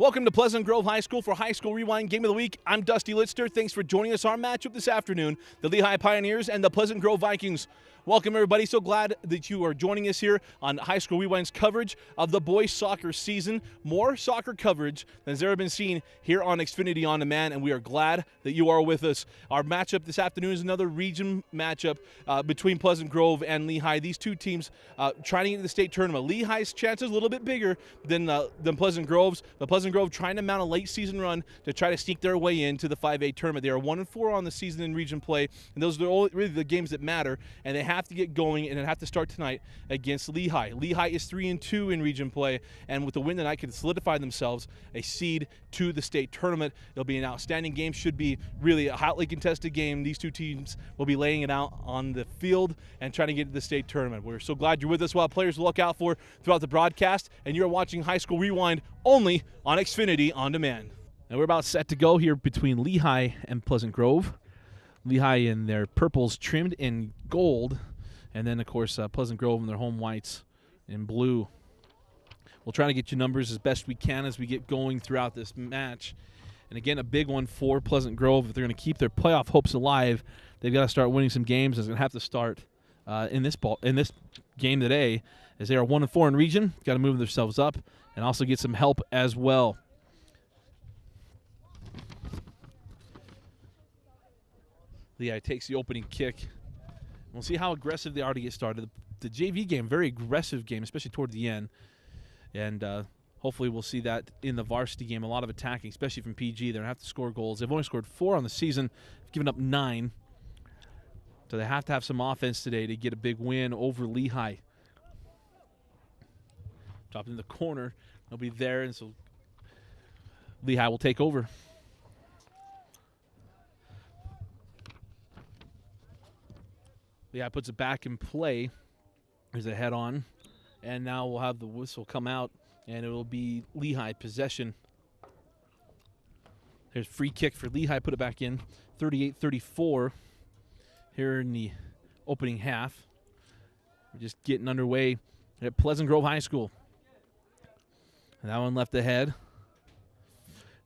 Welcome to Pleasant Grove High School for High School Rewind Game of the Week. I'm Dusty Litster. Thanks for joining us. Our matchup this afternoon, the Lehi Pioneers and the Pleasant Grove Vikings. Welcome, everybody. So glad that you are joining us here on High School Rewind's coverage of the boys soccer season. More soccer coverage than has ever been seen here on Xfinity On Demand, and we are glad that you are with us. Our matchup this afternoon is another region matchup between Pleasant Grove and Lehi. These two teams trying to get to the state tournament. Lehi's chances a little bit bigger than Pleasant Grove's, but Pleasant Grove trying to mount a late season run to try to sneak their way into the 5A tournament. They are 1-4 on the season in region play, and those are really the games that matter, and they have to get going, and they have to start tonight against Lehi. Lehi is 3-2 in region play, and with the win tonight, could solidify themselves a seed to the state tournament. It'll be an outstanding game. Should be really a hotly contested game. These two teams will be laying it out on the field and trying to get to the state tournament. We're so glad you're with us. We'll have players to look out for throughout the broadcast, and you're watching High School Rewind only on Xfinity On Demand. And we're about set to go here between Lehi and Pleasant Grove. Lehi in their purples trimmed in gold, and then, of course, Pleasant Grove in their home whites in blue. We'll try to get you numbers as best we can as we get going throughout this match. And, again, a big one for Pleasant Grove. If they're going to keep their playoff hopes alive, they've got to start winning some games. They're going to have to start in this game today, as they are 1-4 in region. Got to move themselves up and also get some help as well. Lehi takes the opening kick. We'll see how aggressive they are to get started. The JV game, very aggressive game, especially toward the end. And hopefully we'll see that in the varsity game. A lot of attacking, especially from PG. They're going to have to score goals. They've only scored 4 on the season, given up 9. So they have to have some offense today to get a big win over Lehi. Dropped in the corner. Nobody there, and so Lehi will take over. Lehi puts it back in play. There's a head on. And now we'll have the whistle come out, and it will be Lehi possession. There's free kick for Lehi. Put it back in. 38-34 here in the opening half. We're just getting underway at Pleasant Grove High School. And that one left ahead.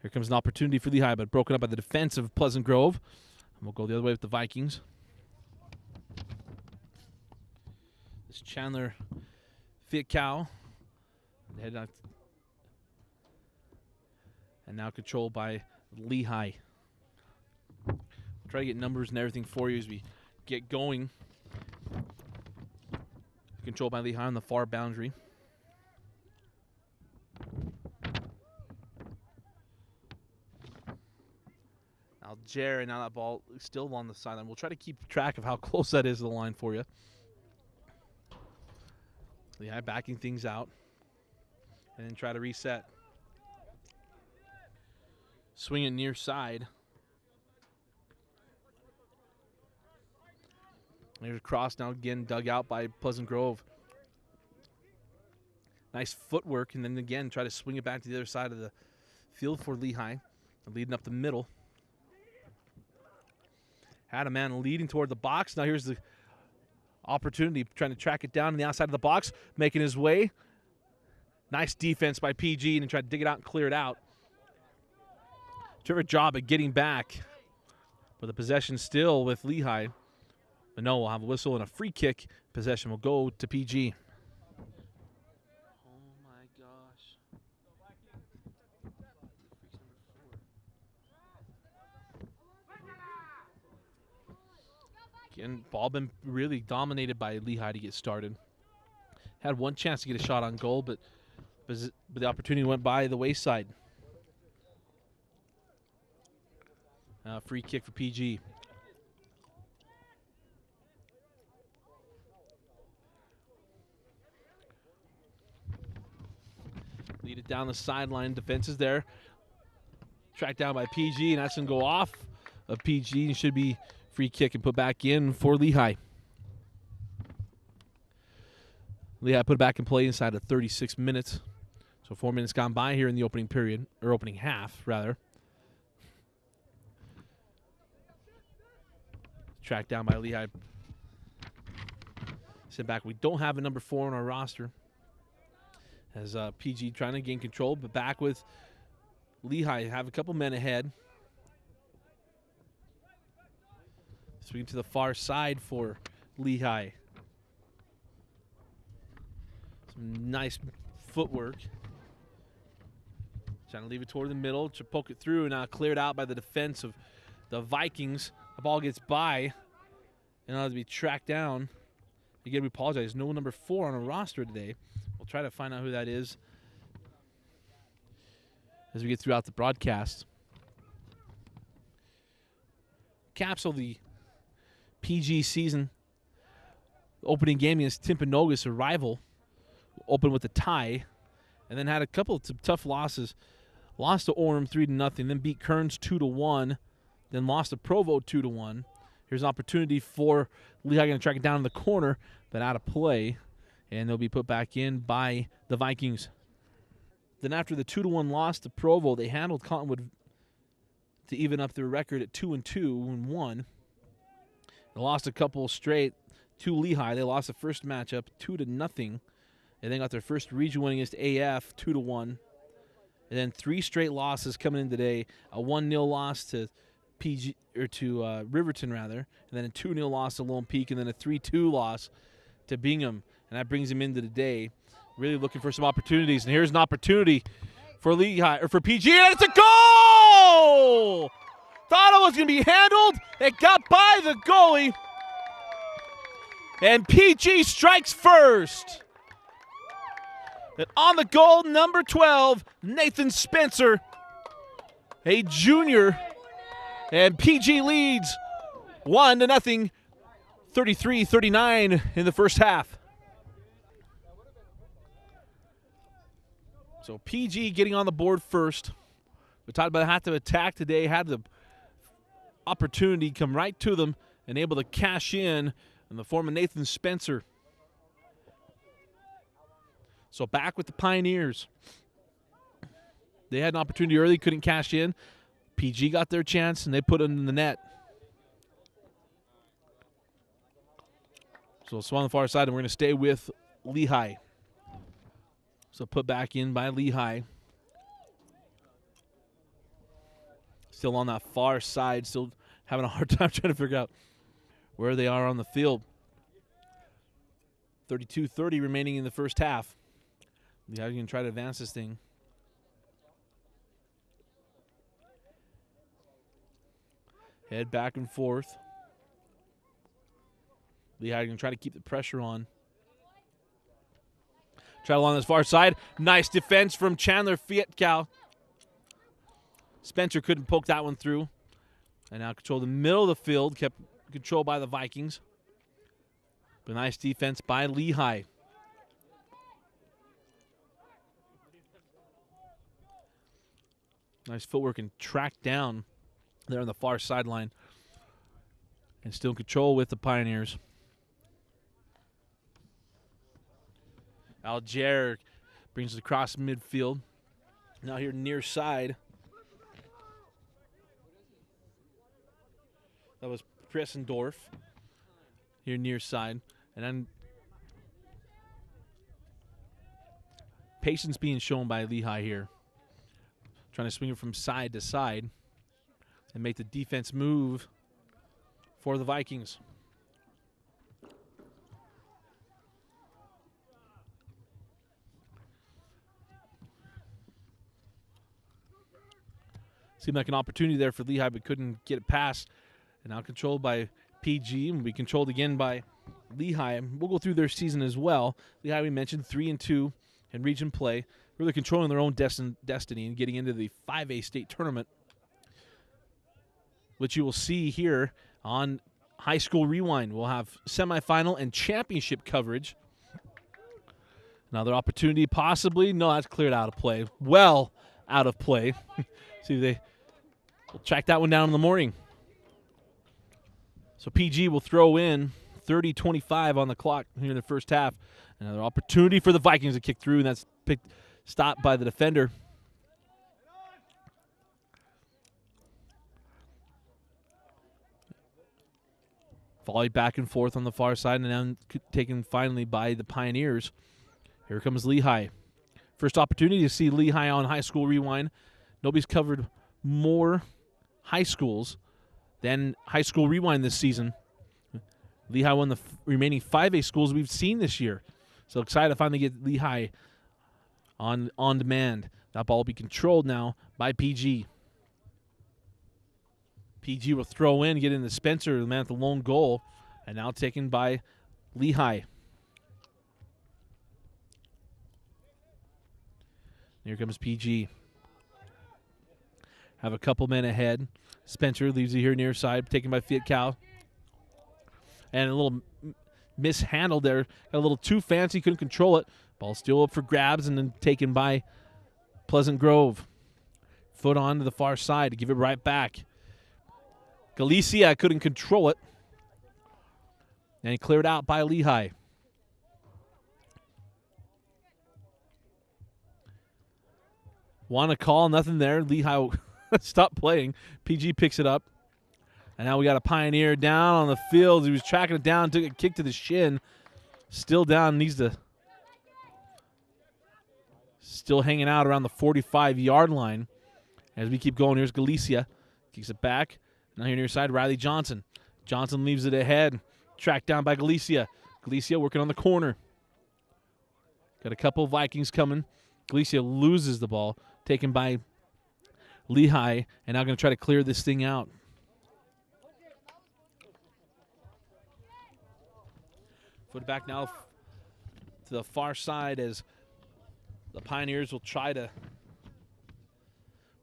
Here comes an opportunity for Lehi, but broken up by the defense of Pleasant Grove. And we'll go the other way with the Vikings. This Chandler Fit Cow. And now controlled by Lehi. We'll try to get numbers and everything for you as we get going. Controlled by Lehi on the far boundary. Now Jared, now that ball is still on the sideline. We'll try to keep track of how close that is to the line for you. Lehi backing things out. And then try to reset. Swing it near side. There's a cross now again dug out by Pleasant Grove. Nice footwork, and then again try to swing it back to the other side of the field for Lehi. Leading up the middle. Had a man leading toward the box. Now here's the opportunity, trying to track it down on the outside of the box, making his way. Nice defense by PG, and try to dig it out and clear it out. Terrific job at getting back. But the possession still with Lehi. But no, we'll have a whistle and a free kick. Possession will go to PG. Oh my gosh. Again, ball been really dominated by Lehi to get started. Had one chance to get a shot on goal, but the opportunity went by the wayside. Free kick for PG. Lead it down the sideline. Defense is there. Tracked down by PG, and that's going to go off of PG. It should be free kick and put back in for Lehi. Lehi put it back in play inside of 36 minutes. So 4 minutes gone by here in the opening period, or opening half, rather. Tracked down by Lehi. Sent back. We don't have a number 4 on our roster. As PG trying to gain control, but back with Lehi have a couple men ahead. Swinging to the far side for Lehi. Some nice footwork. Trying to leave it toward the middle to poke it through, and now cleared out by the defense of the Vikings. The ball gets by, and now to be tracked down. Again, we apologize. No number 4 on our roster today. We'll try to find out who that is as we get throughout the broadcast. Capsule the PG season. Opening game against Timpanogos, a rival. Opened with a tie, and then had a couple of tough losses. Lost to Orem 3-0, then beat Kearns 2-1, then lost to Provo 2-1. Here's an opportunity for Lehigh, going to track it down in the corner, but out of play, and they'll be put back in by the Vikings. Then after the 2-1 loss to Provo, they handled Cottonwood to even up their record at 2-2 and 1. They lost a couple straight to Lehigh. They lost the first matchup 2-0, and then got their first region win against AF 2-1. And then 3 straight losses coming in today. A 1-0 loss to Riverton, rather, and then a 2-0 loss to Lone Peak, and then a 3-2 loss to Bingham. And that brings him into the day. Really looking for some opportunities. And here's an opportunity for Lehigh, or for PG, and it's a goal! Thought it was going to be handled. It got by the goalie. And PG strikes first. And on the goal, number 12, Nathan Spencer, a junior. And PG leads 1-0, 33-39 in the first half. So PG getting on the board first. We talked about how to attack today, had the opportunity come right to them and able to cash in the form of Nathan Spencer. So back with the Pioneers. They had an opportunity early, couldn't cash in. PG got their chance, and they put it in the net. So it's on the far side, and we're going to stay with Lehigh. So put back in by Lehigh. Still on that far side, still having a hard time trying to figure out where they are on the field. 32-30 remaining in the first half. Lehigh going to try to advance this thing. Head back and forth. Lehigh going to try to keep the pressure on. Try along this far side. Nice defense from Chandler Fiatkow. Spencer couldn't poke that one through. And now control the middle of the field. Kept controlled by the Vikings. But nice defense by Lehigh. Nice footwork and track down there on the far sideline. And still in control with the Pioneers. Alger brings it across midfield. Now here near side. That was Pressendorf. Here near side. And then patience being shown by Lehigh here. Trying to swing it from side to side and make the defense move for the Vikings. Seemed like an opportunity there for Lehigh, but couldn't get it past. And now controlled by PG, and we controlled again by Lehigh. We'll go through their season as well. Lehigh, we mentioned, 3-2 in region play. Really controlling their own destiny and getting into the 5A state tournament, which you will see here on High School Rewind. We'll have semifinal and championship coverage. Another opportunity possibly. No, that's cleared out of play. Well out of play. See if they will track that one down in the morning. So PG will throw in 30-25 on the clock here in the first half. Another opportunity for the Vikings to kick through, and that's stopped by the defender. Volley back and forth on the far side, and then taken finally by the Pioneers. Here comes Lehigh. First opportunity to see Lehigh on High School Rewind. Nobody's covered more high schools than High School Rewind this season. Lehigh won the remaining 5A schools we've seen this year. So excited to finally get Lehigh on demand. That ball will be controlled now by PG. PG will throw in, get into Spencer, the man at the lone goal, and now taken by Lehigh. Here comes PG. Have a couple men ahead. Spencer leaves it here near side, taken by Fiat Cow. And a little mishandled there. Got a little too fancy, couldn't control it. Ball still up for grabs and then taken by Pleasant Grove. Foot on to the far side to give it right back. Galicia couldn't control it. And he cleared out by Lehigh. Want to call, nothing there. Lehigh stopped playing. PG picks it up. And now we got a Pioneer down on the field. He was tracking it down, took a kick to the shin. Still down, needs to. Still hanging out around the 45-yard line. As we keep going, here's Galicia. Kicks it back. Now here near side, Riley Johnson. Johnson leaves it ahead. Tracked down by Galicia. Galicia working on the corner. Got a couple Vikings coming. Galicia loses the ball. Taken by Lehigh. And now going to try to clear this thing out. Put it back now to the far side as the Pioneers will try to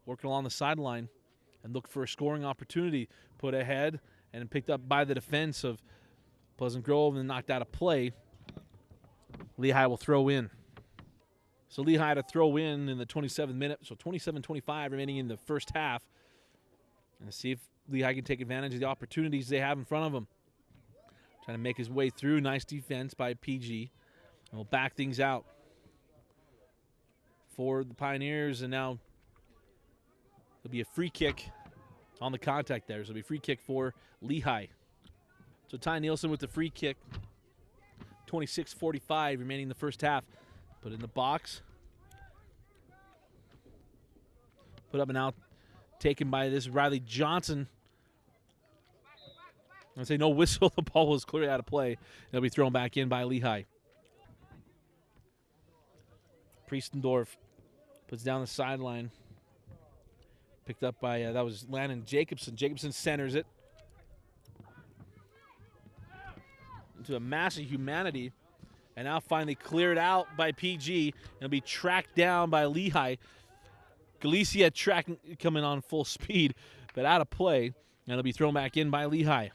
work along the sideline and look for a scoring opportunity. Put ahead and picked up by the defense of Pleasant Grove and knocked out a play. Lehigh will throw in. So Lehigh to throw in the 27th minute, so 27-25 remaining in the first half. And see if Lehigh can take advantage of the opportunities they have in front of them. Trying to make his way through. Nice defense by PG. And we'll back things out for the Pioneers. And now there'll be a free kick on the contact there. So it'll be a free kick for Lehigh. So Ty Nielsen with the free kick. 26-45 remaining in the first half. Put it in the box. Put up and out. Taken by this Riley Johnson. I say no whistle. The ball was clearly out of play. It'll be thrown back in by Lehigh. Priestendorf puts down the sideline. Picked up by, that was Landon Jacobson. Jacobson centers it into a mass of humanity. And now finally cleared out by PG. It'll be tracked down by Lehigh. Galicia coming on full speed, but out of play. And it'll be thrown back in by Lehigh.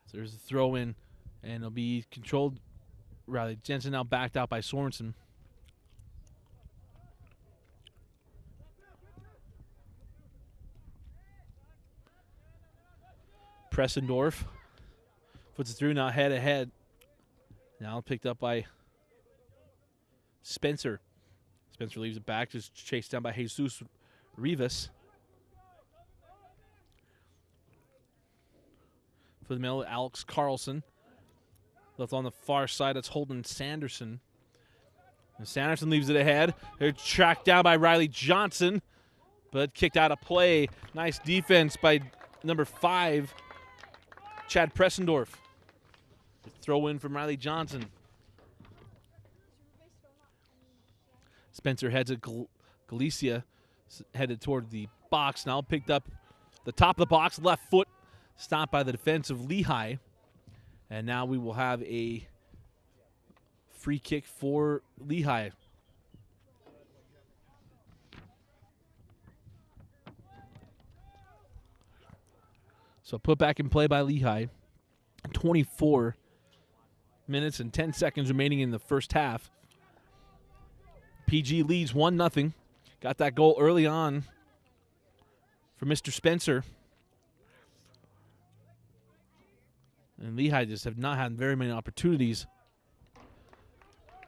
So there's a throw in, and it'll be controlled. Riley Jensen now backed out by Sorensen. Pressendorf puts it through, now head ahead. Now picked up by Spencer. Spencer leaves it back, just chased down by Jesus Rivas. For the middle, Alex Carlson. Left on the far side, that's Holden Sanderson. And Sanderson leaves it ahead. They're tracked down by Riley Johnson, but kicked out of play. Nice defense by number 5, Chad Pressendorf. Throw in from Riley Johnson. Spencer heads at Galicia, headed toward the box. Now picked up the top of the box, left foot, stopped by the defense of Lehigh. And now we will have a free kick for Lehigh. So put back in play by Lehigh. 24 minutes and 10 seconds remaining in the first half. PG leads 1-0. Got that goal early on for Mr. Spencer. And Lehigh just have not had very many opportunities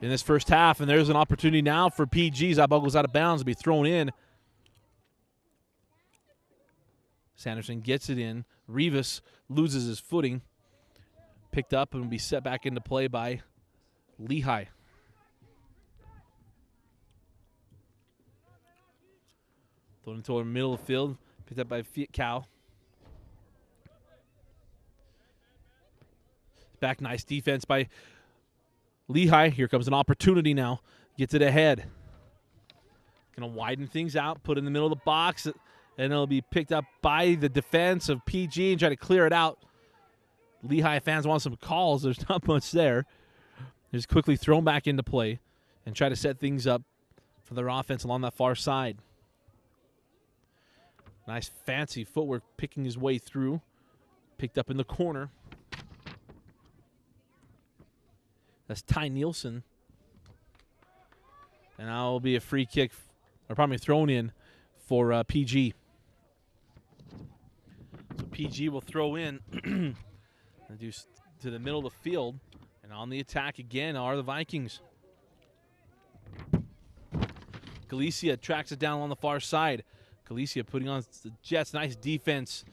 in this first half. And there's an opportunity now for PG. That ball goes out of bounds to be thrown in. Sanderson gets it in. Rivas loses his footing. Picked up and will be set back into play by Lehigh. Thrown into the middle of the field. Picked up by Cal. Back, nice defense by Lehi. Here comes an opportunity now. Gets it ahead. Going to widen things out, put it in the middle of the box, and it'll be picked up by the defense of PG and try to clear it out. Lehi fans want some calls. There's not much there. Just quickly thrown back into play and try to set things up for their offense along that far side. Nice fancy footwork picking his way through. Picked up in the corner. That's Ty Nielsen. And now will be a free kick, or probably thrown in for PG. So PG will throw in and do to the middle of the field. And on the attack again are the Vikings. Galicia tracks it down on the far side. Galicia putting on the Jets. Nice defense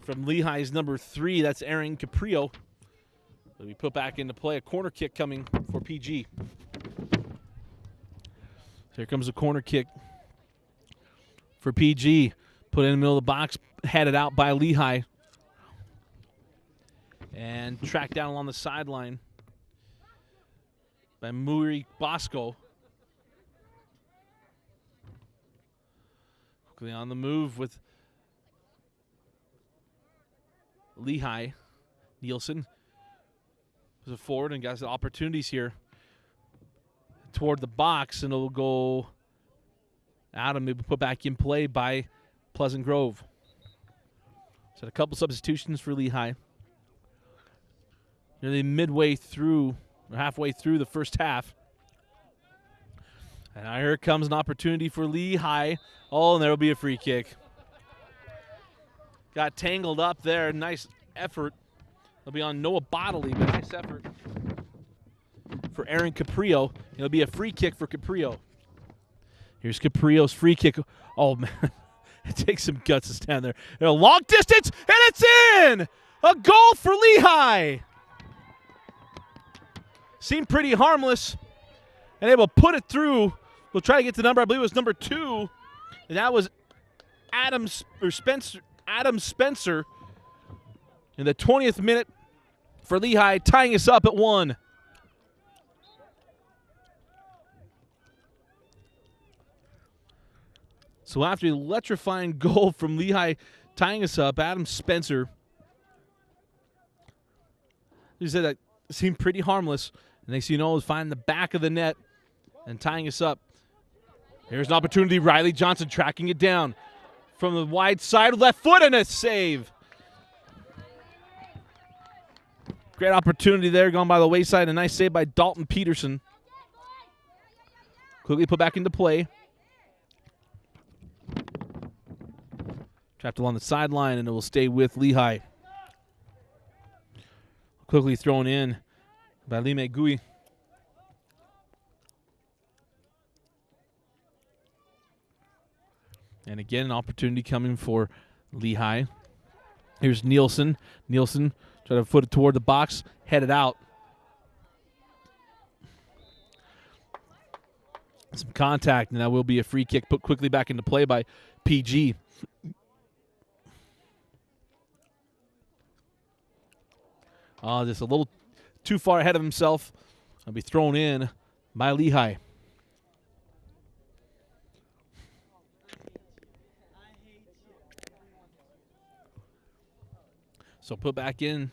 from Lehi's number 3. That's Aaron Caprio. We put back into play. A corner kick coming for PG. Here comes a corner kick for PG. Put in the middle of the box. Headed out by Lehi. And tracked down along the sideline by Muri Bosco. Quickly on the move with Lehi. Nielsen is a forward and got some opportunities here toward the box, and it'll go out and maybe put back in play by Pleasant Grove. So a couple substitutions for Lehi. Nearly midway through, or halfway through the first half. And now here comes an opportunity for Lehi. Oh, and there will be a free kick. Got tangled up there. Nice effort. It'll be on Noah Bodley, but nice effort for Aaron Caprio. It'll be a free kick for Caprio. Here's Caprio's free kick. Oh, man. It takes some guts to stand there. A long distance, and it's in! A goal for Lehi! Seemed pretty harmless, and able to put it through. We'll try to get the number. I believe it was number 2, and that was Adam Spencer in the 20th minute for Lehi, tying us up at 1. So after the electrifying goal from Lehi tying us up, Adam Spencer, he said that seemed pretty harmless. And next thing you know, was finding the back of the net and tying us up. Here's an opportunity. Riley Johnson tracking it down from the wide side, left foot, and a save. Great opportunity there, gone by the wayside. A nice save by Dalton Peterson. Quickly put back into play. Trapped along the sideline, and it will stay with Lehi. Quickly thrown in by Lime Gui. And again, an opportunity coming for Lehi. Here's Nielsen. Nielsen trying to foot it toward the box, headed out. Some contact, and that will be a free kick put quickly back into play by PG. Just a little too far ahead of himself. I'll be thrown in by Lehi. So put back in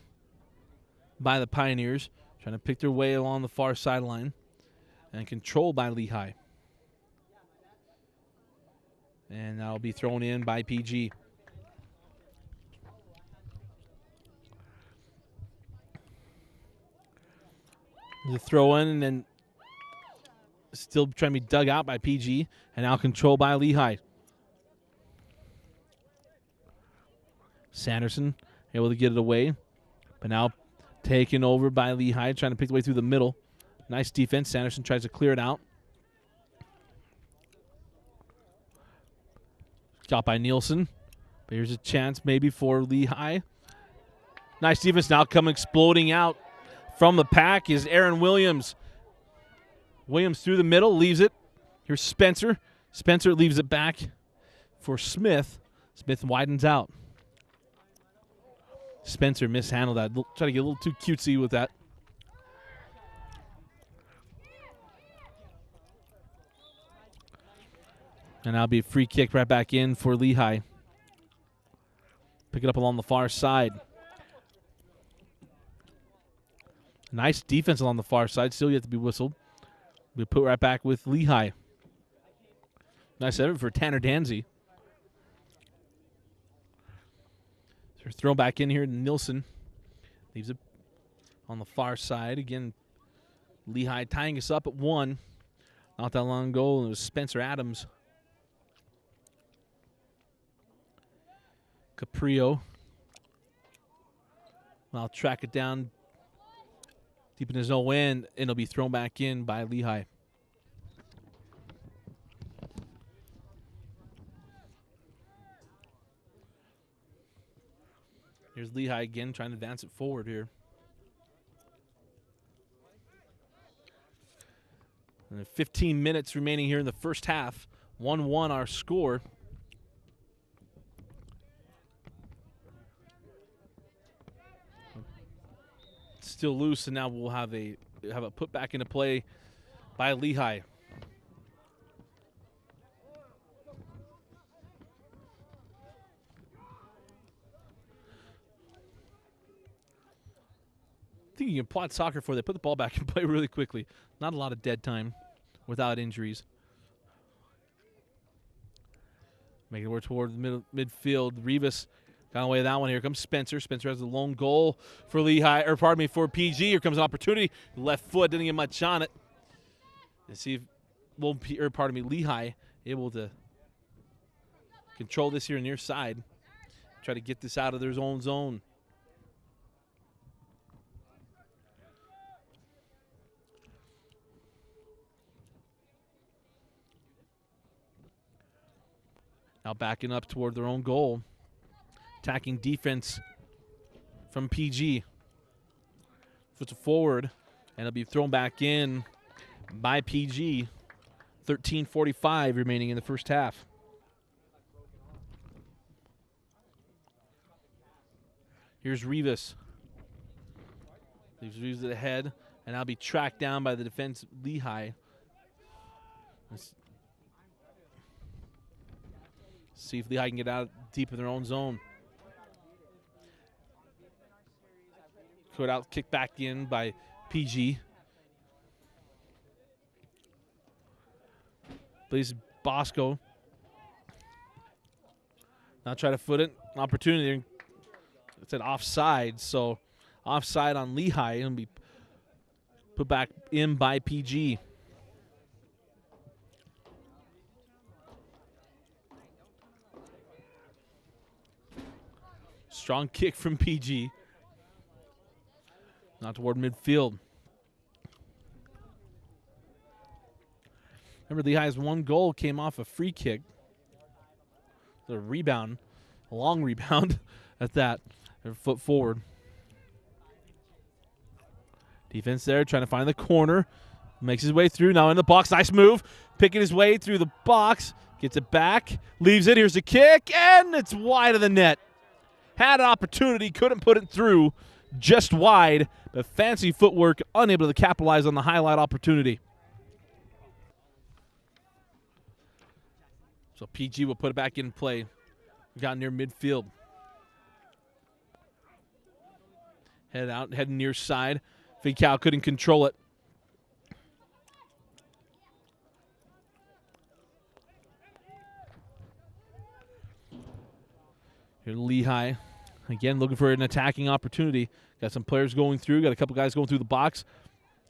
by the Pioneers, trying to pick their way along the far sideline, and controlled by Lehi. And that'll be thrown in by PG. The throw in, and then still trying to be dug out by PG, and now controlled by Lehi. Sanderson able to get it away, but now taken over by Lehi, trying to pick the way through the middle. Nice defense. Sanderson tries to clear it out. Got by Nielsen, but here's a chance maybe for Lehi. Nice defense now coming exploding out. From the pack is Aaron Williams. Williams through the middle, leaves it. Here's Spencer. Spencer leaves it back for Smith. Smith widens out. Spencer mishandled that. Try to get a little too cutesy with that. And that'll be a free kick right back in for Lehi. Pick it up along the far side. Nice defense along the far side. Still yet to be whistled. We put right back with Lehi. Nice effort for Tanner Danzy. So throw back in here to Nilsson. Leaves it on the far side. Again, Lehi tying us up at 1. Not that long ago, and it was Spencer Adams. Caprio. I'll track it down deep in his own end, and it'll be thrown back in by Lehi. Here's Lehi again trying to advance it forward here. And 15 minutes remaining here in the first half. 1-1 our score. Still loose, and now we'll have a put back into play by Lehi. I think you can plot soccer for they put the ball back in play really quickly. Not a lot of dead time without injuries. Making it work toward the midfield. Rivas got away with that one. Here comes Spencer. Spencer has a lone goal for Lehi, or pardon me, for PG. Here comes an opportunity. Left foot, didn't get much on it. Let's see if, Lehi able to control this here near side. Try to get this out of their own zone. Now backing up toward their own goal. Attacking defense from PG. Puts it forward, and it'll be thrown back in by PG. 13:45 remaining in the first half. Here's Rivas. Leaves Rivas ahead, and that'll be tracked down by the defense Lehi. Let's see if Lehi can get out deep in their own zone. Put out, kick back in by PG. Please, Bosco. Now try to foot it. An opportunity. It's an offside, so offside on Lehi. It'll be put back in by PG. Strong kick from PG. Not toward midfield. Remember, Lehi's one goal came off a free kick. A rebound, a long rebound at that. Their foot forward. Defense there, trying to find the corner. Makes his way through, now in the box. Nice move. Picking his way through the box. Gets it back. Leaves it. Here's the kick, and it's wide of the net. Had an opportunity, couldn't put it through. Just wide, but fancy footwork, unable to capitalize on the highlight opportunity. So PG will put it back in play. Got near midfield. Head out, heading near side. Ficao couldn't control it. Here Lehi, again looking for an attacking opportunity. Got some players going through, got a couple guys going through the box.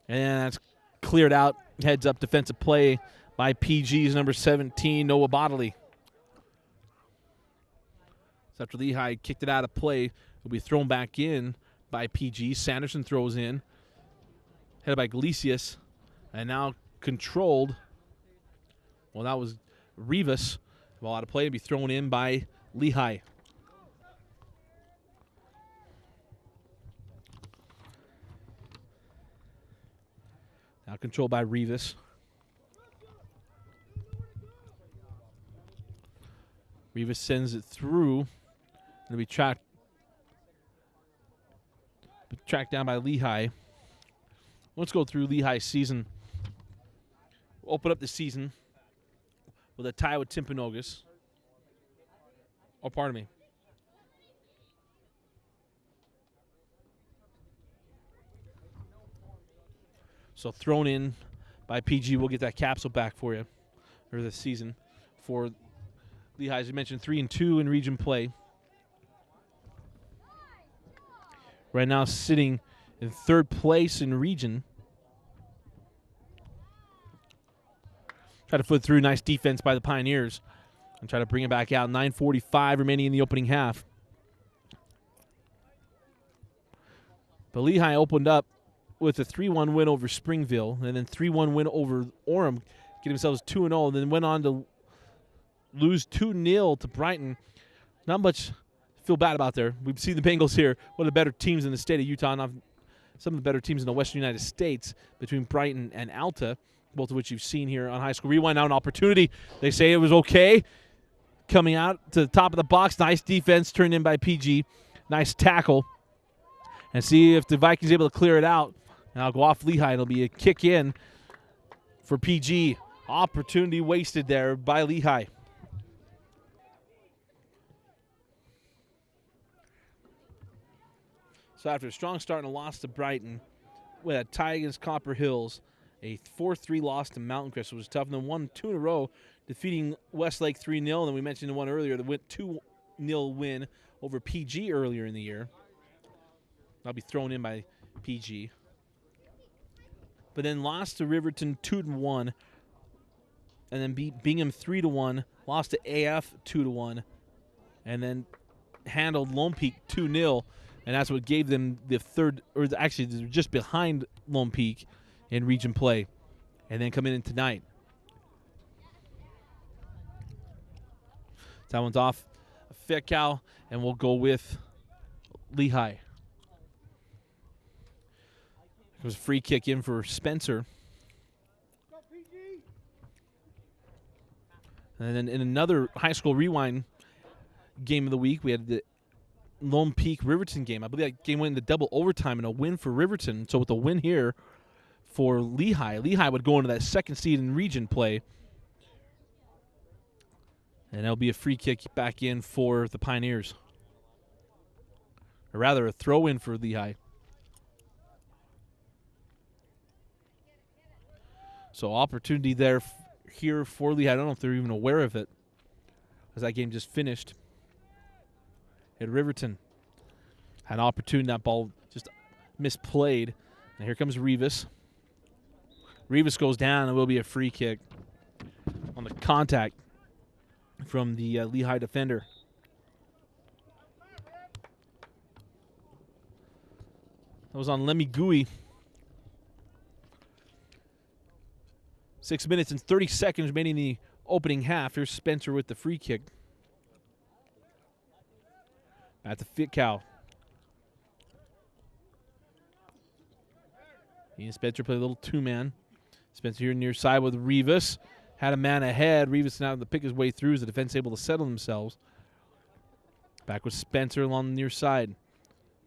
And that's cleared out. Heads up defensive play by PG's number 17, Noah Bodley. So after Lehi kicked it out of play, it'll be thrown back in by PG. Sanderson throws in. Headed by Galicius. And now controlled. Well, that was Rivas. Ball out of play, to be thrown in by Lehi. Now controlled by Rivas. Rivas sends it through. It'll be tracked down by Lehi. Let's go through Lehi's season. We'll open up the season with a tie with Timpanogos. Oh, pardon me. So thrown in by PG. We'll get that capsule back for you, or the season for Lehi. As you mentioned, 3-2 in region play. Right now sitting in third place in region. Try to foot through. Nice defense by the Pioneers. And try to bring it back out. 9:45 remaining in the opening half. But Lehi opened up with a 3-1 win over Springville, and then 3-1 win over Orem, get themselves 2-0, and then went on to lose 2-0 to Brighton. Not much to feel bad about there. We've seen the Bengals here, one of the better teams in the state of Utah, not some of the better teams in the western United States, between Brighton and Alta, both of which you've seen here on High School Rewind. Now an opportunity. They say it was okay. Coming out to the top of the box, nice defense turned in by PG. Nice tackle. And see if the Vikings are able to clear it out. And I'll go off Lehi. It'll be a kick in for PG. Opportunity wasted there by Lehi. So after a strong start and a loss to Brighton, with a tie against Copper Hills, a 4-3 loss to Mountain Crest, which was tough, and then won 2 in a row, defeating Westlake 3-0. And then we mentioned the one earlier, the 2-0 win over PG earlier in the year. That'll be thrown in by PG. But then lost to Riverton 2-1, and then beat Bingham 3-1, lost to AF 2-1, and then handled Lone Peak 2-0, and that's what gave them the third, or actually they're just behind Lone Peak in region play, and then coming in tonight. That one's off Fetcow, and we'll go with Lehi. It was a free kick in for Spencer. And then in another High School Rewind game of the week, we had the Lone Peak Riverton game. I believe that game went into double overtime and a win for Riverton. So with a win here for Lehi, Lehi would go into that second seed in region play. And that'll be a free kick back in for the Pioneers. Or rather, a throw-in for Lehi. So opportunity there here for Lehi. I don't know if they're even aware of it, as that game just finished. At Riverton, had an opportunity. That ball just misplayed. And here comes Rivas. Rivas goes down, and it will be a free kick on the contact from the Lehi defender. That was on Lemmy Gui. 6 minutes and 30 seconds remaining in the opening half. Here's Spencer with the free kick. At the Fitcow. He and Spencer play a little two-man. Spencer here near side with Rivas. Had a man ahead. Rivas now to pick his way through as the defense able to settle themselves. Back with Spencer along the near side.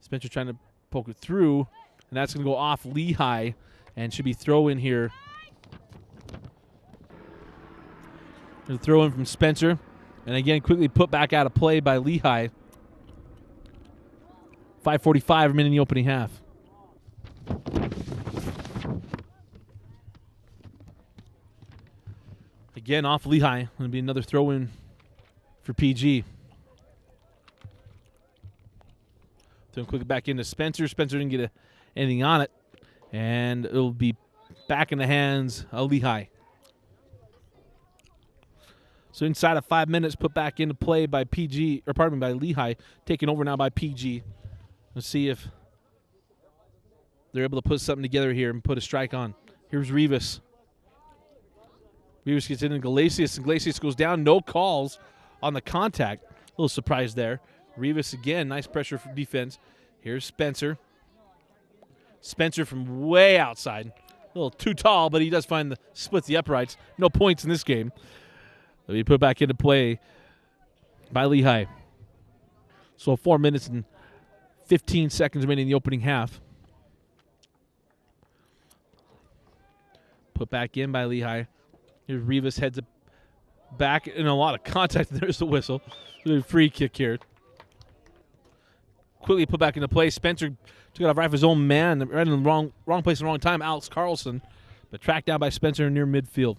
Spencer trying to poke it through. And that's going to go off Lehi and should be throw in here. The throw in from Spencer. And again, quickly put back out of play by Lehi. 5:45 remaining in the opening half. Again, off Lehi. Going to be another throw in for PG. Throw quickly back into Spencer. Spencer didn't get anything on it. And it'll be back in the hands of Lehi. So inside of 5 minutes, put back into play by PG, or pardon me, by Lehi, taken over now by PG. Let's see if they're able to put something together here and put a strike on. Here's Rivas. Rivas gets in Iglesias, and Iglesias goes down. No calls on the contact. A little surprise there. Rivas again, nice pressure for defense. Here's Spencer. Spencer from way outside. A little too tall, but he does find splits the uprights. No points in this game. He put back into play by Lehi. So 4 minutes and 15 seconds remaining in the opening half. Put back in by Lehi. Here's Rivas, heads it back, and a lot of contact. There's the whistle. There's a free kick here. Quickly put back into play. Spencer took it off right of his own man, right in the wrong place at the wrong time. Alex Carlson, but tracked down by Spencer near midfield.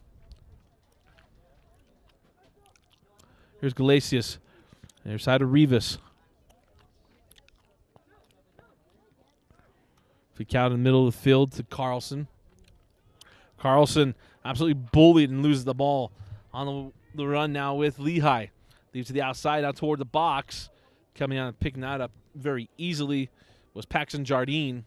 Here's Galasius. Their side of Rivas. Flick out in the middle of the field to Carlson. Carlson absolutely bullied and loses the ball on the run now with Lehi. Leaves to the outside, out toward the box. Coming out and picking that up very easily was Paxton Jardine.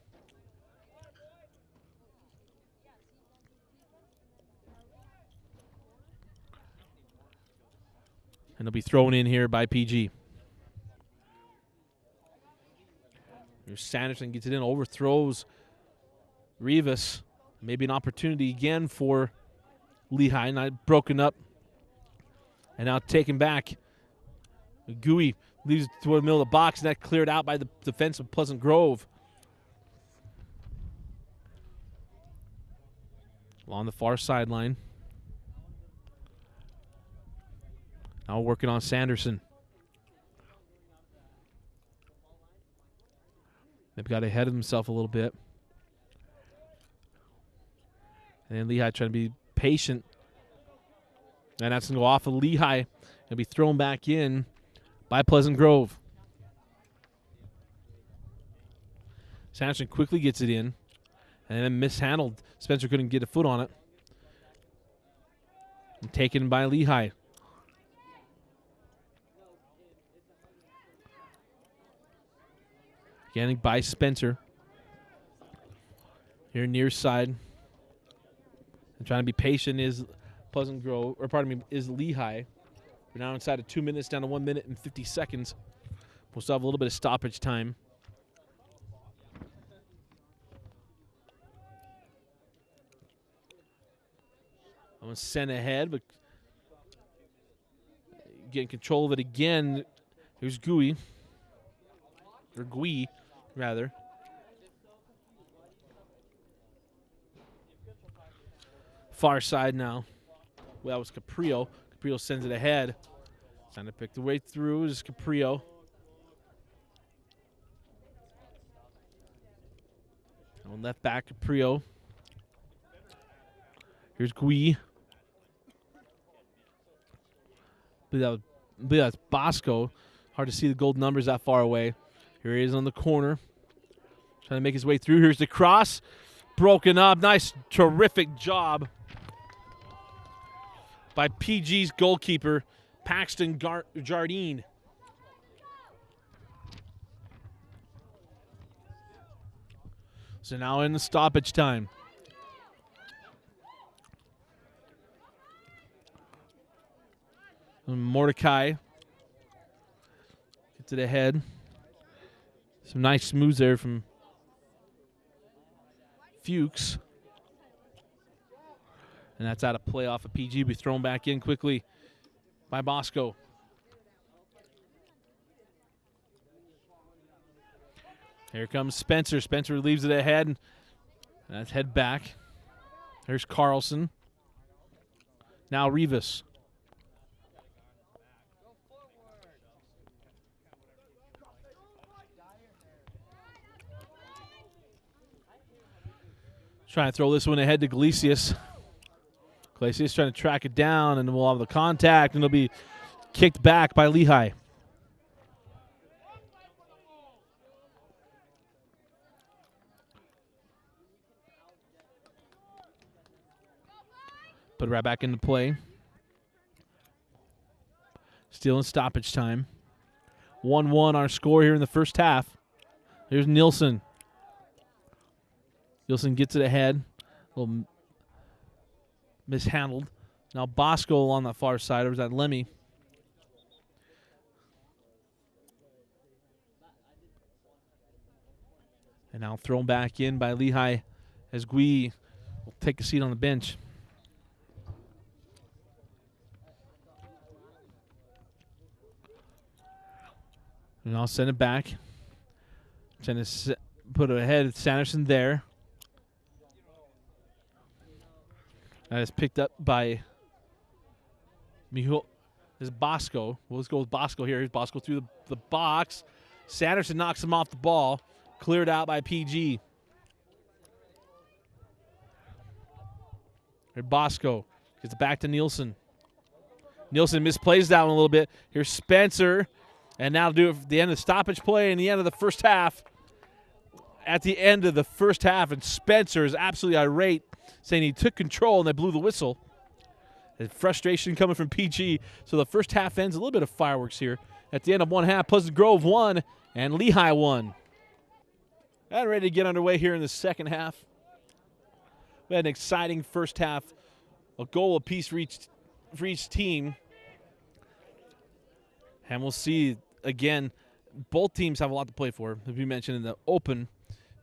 And it'll be thrown in here by PG. Here's Sanderson, gets it in, overthrows Rivas. Maybe an opportunity again for Lehi. Not broken up. And now taken back. Gooey leaves it toward the middle of the box, and that cleared out by the defense of Pleasant Grove. Along the far sideline. Now working on Sanderson. They've got ahead of himself a little bit. And then Lehi trying to be patient. And that's going to go off of Lehi and be thrown back in by Pleasant Grove. Sanderson quickly gets it in. And then mishandled. Spencer couldn't get a foot on it. And taken by Lehi. Getting by Spencer. Here near side. And trying to be patient is Pleasant Grove, or pardon me, is Lehi. We're now inside of 2 minutes, down to 1 minute and 50 seconds. We'll still have a little bit of stoppage time. I'm going to send ahead, but getting control of it again. Here's Gui, rather. Far side now. Well, that was Caprio. Caprio sends it ahead. Trying to pick the way through is Caprio. On left back, Caprio. Here's Gui. I believe that's Bosco. Hard to see the gold numbers that far away. Here he is on the corner. Trying to make his way through. Here's the cross. Broken up. Nice, terrific job by PG's goalkeeper, Paxton Jardine. So now in the stoppage time. Mordecai gets it ahead. Some nice moves there from Fuchs. And that's out of play off of PG. Be thrown back in quickly by Bosco. Here comes Spencer. Spencer leaves it ahead. And that's head back. There's Carlson. Now Rivas. Trying to throw this one ahead to Galasius. Galasius trying to track it down, and we'll have the contact, and it'll be kicked back by Lehi. Put it right back into play. Still in stoppage time. 1-1 our score here in the first half. Here's Nielsen. Nielsen gets it ahead. A little mishandled. Now Bosco on the far side. Or was that Lemmy? And now thrown back in by Lehi as Gui will take a seat on the bench. And I'll send it back. Trying to put it ahead. Sanderson there. That is picked up by Mihul. This is Bosco. Well, let's go with Bosco here. Here's Bosco through the box. Sanderson knocks him off the ball. Cleared out by PG. Here Bosco gets it back to Nielsen. Nielsen misplays that one a little bit. Here's Spencer. And now to do it at the end of the stoppage play and the end of the first half. At the end of the first half, and Spencer is absolutely irate, saying he took control and they blew the whistle. And frustration coming from PG. So the first half ends a little bit of fireworks here. At the end of one half, Pleasant Grove won and Lehi won. And ready to get underway here in the second half. We had an exciting first half. A goal apiece for each team. And we'll see, again, both teams have a lot to play for. As we mentioned in the open,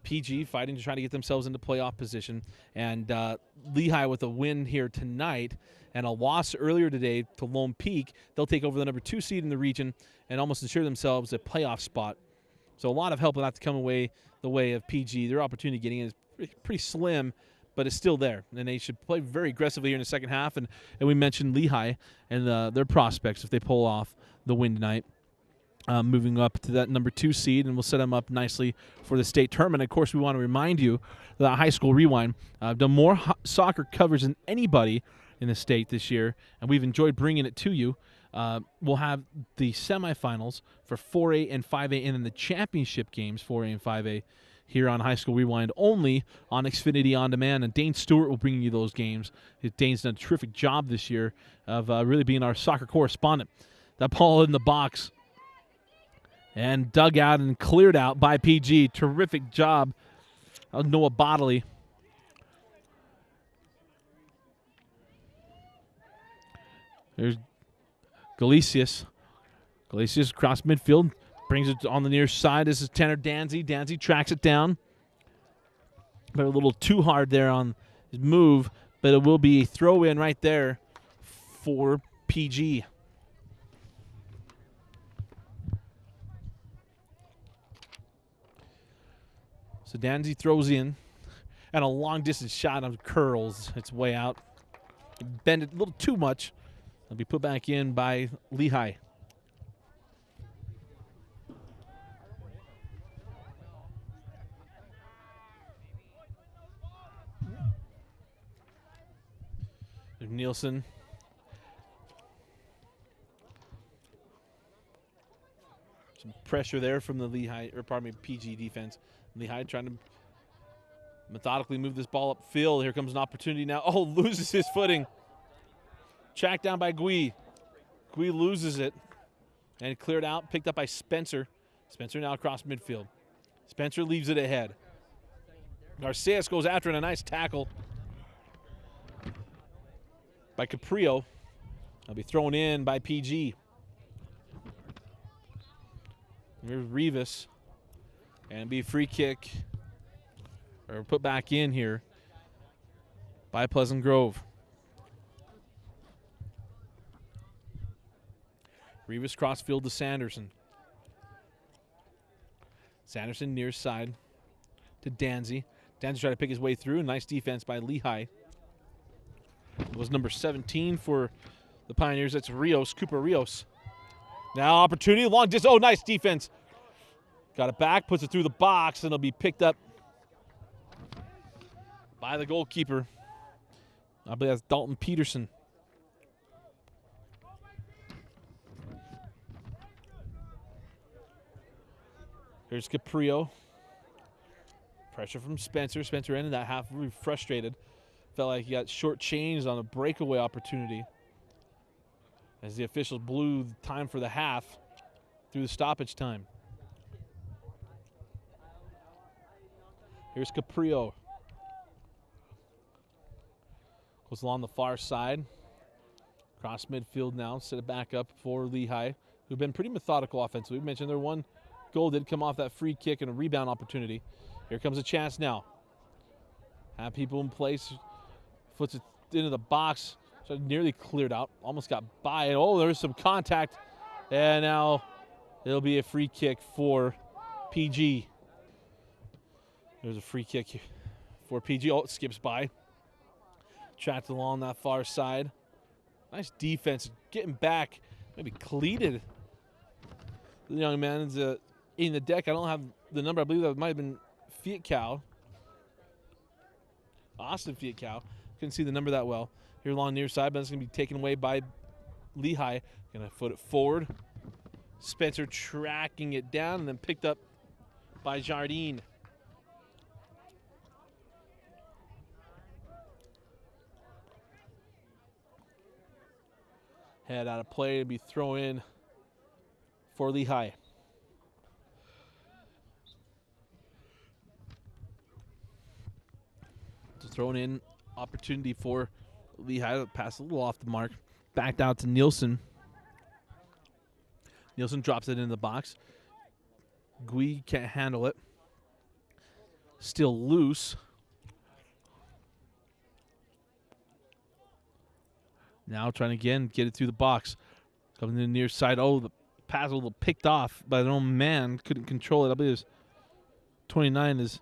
PG fighting to try to get themselves into playoff position. And Lehi with a win here tonight and a loss earlier today to Lone Peak. They'll take over the number 2 seed in the region and almost ensure themselves a playoff spot. So a lot of help will have to come away the way of PG. Their opportunity getting in is pretty slim, but it's still there. And they should play very aggressively here in the second half. And we mentioned Lehi and their prospects if they pull off the win tonight. Moving up to that number 2 seed, and we'll set them up nicely for the state tournament. Of course, we want to remind you that High School Rewind done more soccer coverage than anybody in the state this year, and we've enjoyed bringing it to you. We'll have the semifinals for 4A and 5A, and then the championship games, 4A and 5A, here on High School Rewind, only on Xfinity On Demand. And Dane Stewart will bring you those games. Dane's done a terrific job this year of really being our soccer correspondent. That ball in the box and dug out and cleared out by PG. Terrific job of Noah Bodley. There's Galicius. Galicius across midfield. Brings it on the near side. This is Tanner Danzy. Danzy tracks it down. But a little too hard there on his move. But it will be a throw in right there for PG. So Danzy throws in, and a long-distance shot of curls its way out. Bend it a little too much. It'll be put back in by Lehi. There's Nielsen. Some pressure there from the PG defense. Lehi trying to methodically move this ball upfield. Here comes an opportunity now. Oh, loses his footing. Tracked down by Gui. Gui loses it. And cleared out, picked up by Spencer. Spencer now across midfield. Spencer leaves it ahead. Garcias goes after it, a nice tackle by Caprio. That'll be thrown in by PG. Here's Rivas. And be free kick, or put back in here by Pleasant Grove. Rivas crossfield to Sanderson. Sanderson near side to Danzy. Danzy trying to pick his way through. Nice defense by Lehi. It was number 17 for the Pioneers. That's Rios, Cooper Rios. Now opportunity, long distance. Oh, nice defense. Got it back, puts it through the box, and it'll be picked up by the goalkeeper. I believe that's Dalton Peterson. Here's Caprio. Pressure from Spencer. Spencer ended that half really frustrated. Felt like he got shortchanged on a breakaway opportunity as the officials blew the time for the half through the stoppage time. Here's Caprio. Goes along the far side. Cross midfield now. Set it back up for Lehi, who've been pretty methodical offensively. We mentioned their one goal did come off that free kick and a rebound opportunity. Here comes a chance now. Have people in place. Puts it into the box. So nearly cleared out. Almost got by it. Oh, there's some contact. And now It'll be a free kick for PG. There's a free kick here for PG. Oh, it skips by. Trapped along that far side. Nice defense. Getting back. Maybe cleated. The young man is in the deck. I don't have the number. I believe that might have been Fiat Cow. Austin Fiat Cow. Couldn't see the number that well. Here along near side, but it's going to be taken away by Lehi. Going to foot it forward. Spencer tracking it down and then picked up by Jardine. Head out of play to be thrown in for Lehi. Just thrown in opportunity for Lehi to pass a little off the mark. Backed out to Nielsen. Nielsen drops it in the box. Gui can't handle it. Still loose. Now trying again, get it through the box. Coming to the near side. Oh, the pass a little picked off by their own man. Couldn't control it. I believe it was 29 is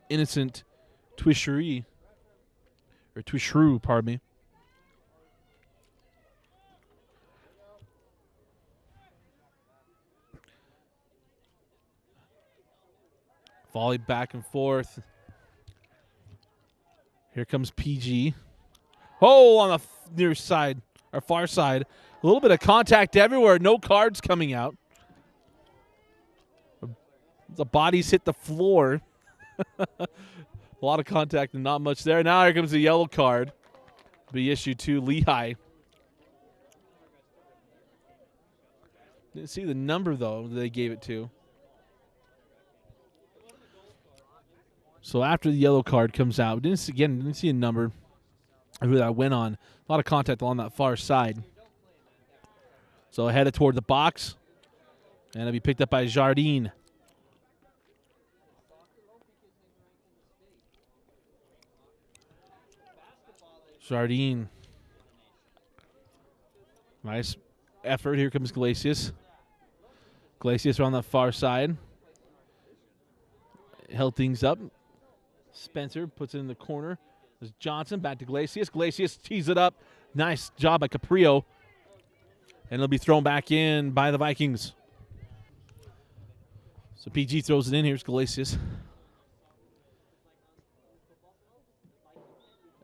Innocent Twishery. Or Twishrew, pardon me. Volley back and forth. Here comes PG. Oh, on the near side, or far side. A little bit of contact everywhere. No cards coming out. The bodies hit the floor. A lot of contact and not much there. Now here comes the yellow card. Be issued to Lehi. Didn't see the number, though, that they gave it to. So after the yellow card comes out, didn't see a number who that went on. A lot of contact along that far side. So headed toward the box. And it'll be picked up by Jardine. Jardine. Nice effort. Here comes Glacius. Glacius around the far side. Held things up. Spencer puts it in the corner. There's Johnson back to Glacius. Glacius tees it up. Nice job by Caprio. And it'll be thrown back in by the Vikings. So PG throws it in. Here's Glacius.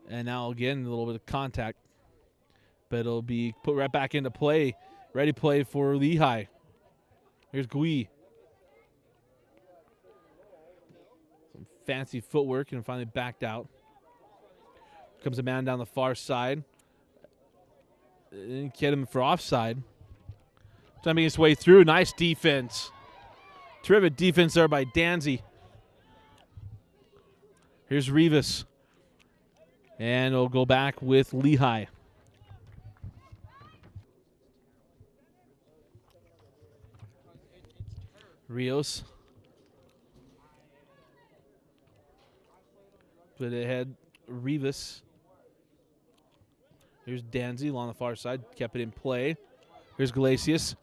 And now again, a little bit of contact. But it'll be put right back into play. Ready play for Lehi. Here's Gui. Some fancy footwork and finally backed out. Comes a man down the far side. Didn't get him for offside. Trying to make his way through. Nice defense. Terrific defense there by Danzy. Here's Rivas. And it'll go back with Lehi. Rios. Put it ahead. Rivas. Here's Danzy along the far side. Kept it in play. Here's Glacius.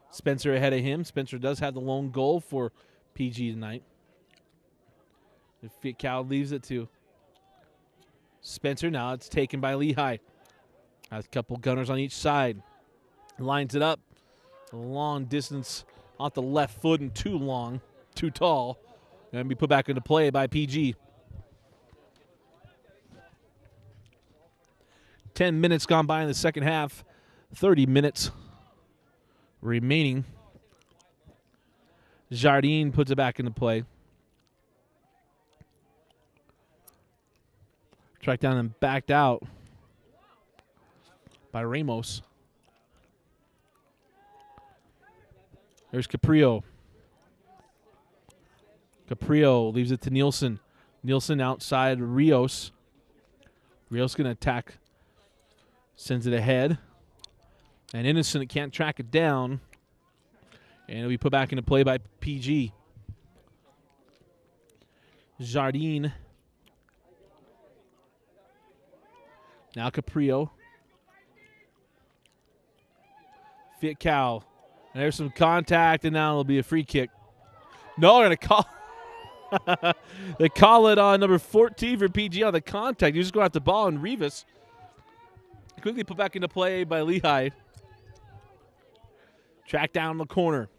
Spencer ahead of him. Spencer does have the lone goal for PG tonight. If Cal leaves it to Spencer. Now it's taken by Lehi. Has a couple gunners on each side. Lines it up. A long distance off the left foot and too long, too tall. Going to be put back into play by PG. 10 minutes gone by in the second half. 30 minutes remaining. Jardine puts it back into play. Tracked down and backed out by Ramos. There's Caprio. Caprio leaves it to Nielsen. Nielsen outside Rios. Rios going to attack. Sends it ahead. And Innocent can't track it down. And it'll be put back into play by PG. Jardine. Now Caprio. Fit Cow. And there's some contact, and now it'll be a free kick. No, they're going to call. They call it on number 14 for PG on the contact. You just go out the ball, and Rivas quickly put back into play by Lehi. Track down the corner.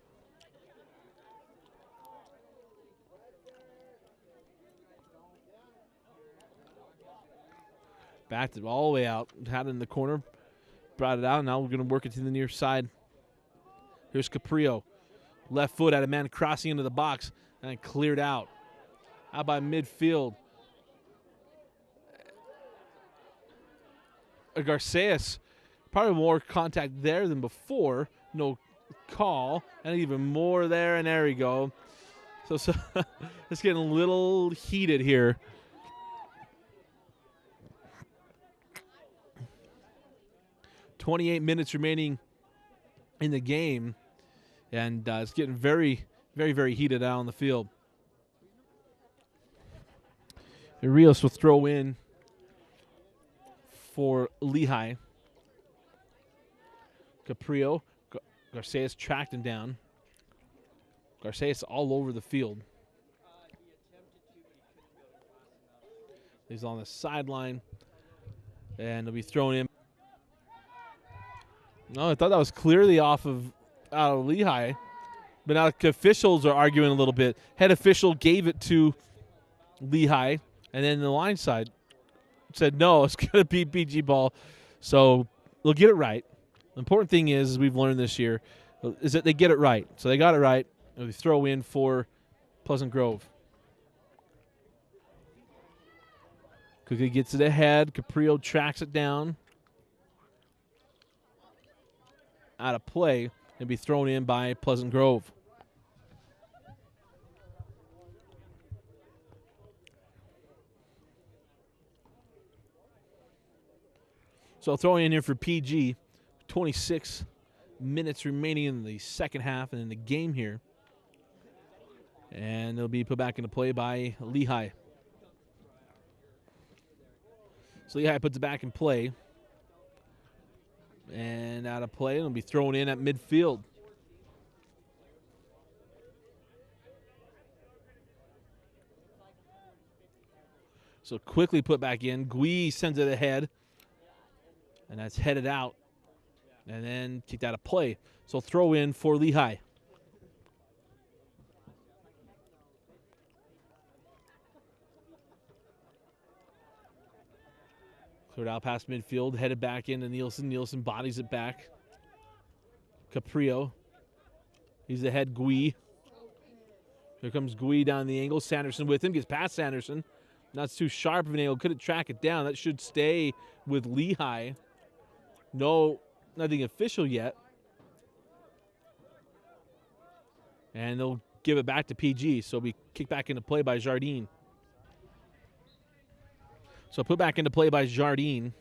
Backed it all the way out. Had it in the corner. Brought it out. Now we're going to work it to the near side. Here's Caprio. Left foot had a man crossing into the box and cleared out. Out by midfield. Garces. Probably more contact there than before. No call. And even more there. And there we go. So it's getting a little heated here. .28 minutes remaining in the game. And it's getting very, very, very heated out on the field. Rios will throw in for Lehi. Caprio. Garces tracked him down. Garces all over the field. He's on the sideline. And he'll be thrown in. No, I thought that was clearly out of Lehi. But now the officials are arguing a little bit. Head official gave it to Lehi. And then the line side said, no, it's going to be PG ball. So they'll get it right. The important thing is, as we've learned this year, is that they get it right. So they got it right. And they throw in for Pleasant Grove. Quickly gets it ahead. Caprio tracks it down. Out of play and be thrown in by Pleasant Grove. So throwing in here for PG, 26 minutes remaining in the second half and in the game here. And it'll be put back into play by Lehi. So Lehi puts it back in play. And out of play, it'll be thrown in at midfield. So quickly put back in. Gui sends it ahead. And that's headed out. And then kicked out of play. So throw in for Lehi. Cleared out past midfield. Headed back into Nielsen. Nielsen bodies it back. Caprio. He's ahead. Gui. Here comes Gui down the angle. Sanderson with him. Gets past Sanderson. Not too sharp of an angle. Couldn't track it down. That should stay with Lehi. No, nothing official yet. And they'll give it back to PG. So it'll be kicked back into play by Jardine. So put back into play by Jardine.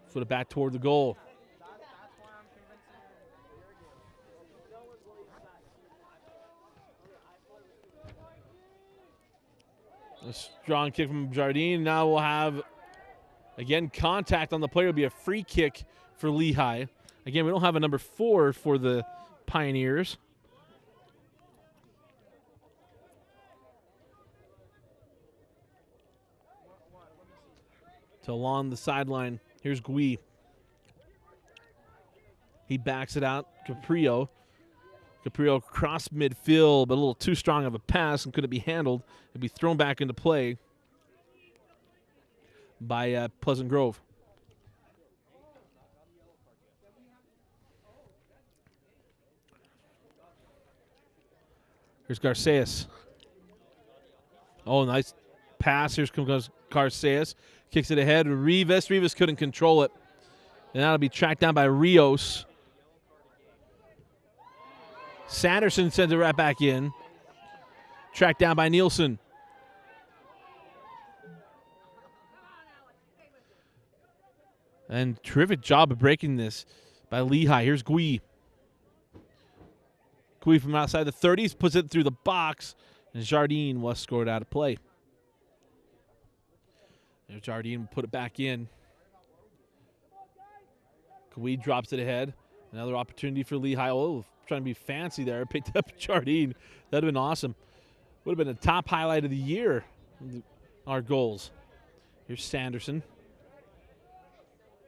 Foot it back toward the goal. A strong kick from Jardine. Now we'll have, again, contact on the player. It'll be a free kick for Lehi. Again, we don't have a number 4 for the Pioneers. So along the sideline, here's Gui. He backs it out. Caprio cross midfield, but a little too strong of a pass and couldn't be handled. It'd be thrown back into play by Pleasant Grove. Here's Garces. Oh, nice pass. Here comes Garces. Kicks it ahead. Rivas. Rivas couldn't control it. And that'll be tracked down by Rios. Sanderson sends it right back in. Tracked down by Nielsen. And terrific job of breaking this by Lehi. Here's Gui. Gui from outside the 30s puts it through the box. And Jardine was scored out of play. There's Jardine, put it back in. Gui drops it ahead. Another opportunity for Lehi. Oh, trying to be fancy there. Picked up Jardine. That would have been awesome. Would have been the top highlight of the year, our goals. Here's Sanderson.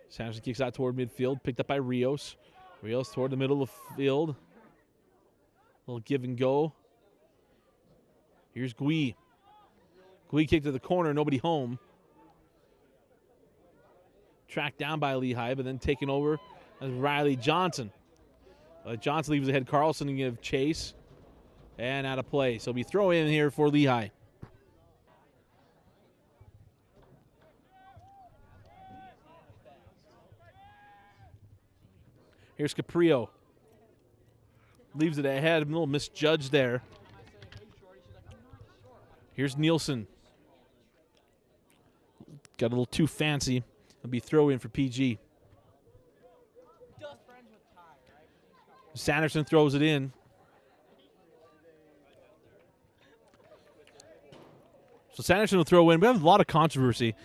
Sanderson kicks out toward midfield. Picked up by Rios. Rios toward the middle of the field. A little give and go. Here's Gui. Gui kicked to the corner. Nobody home. Tracked down by Lehi, but then taken over as Riley Johnson. Johnson leaves ahead Carlson and give chase. And out of play. So we throw in here for Lehi. Here's Caprio. Leaves it ahead. A little misjudged there. Here's Nielsen. Got a little too fancy. It'll be throw in for PG. Sanderson throws it in. So Sanderson will throw in. We have a lot of controversy.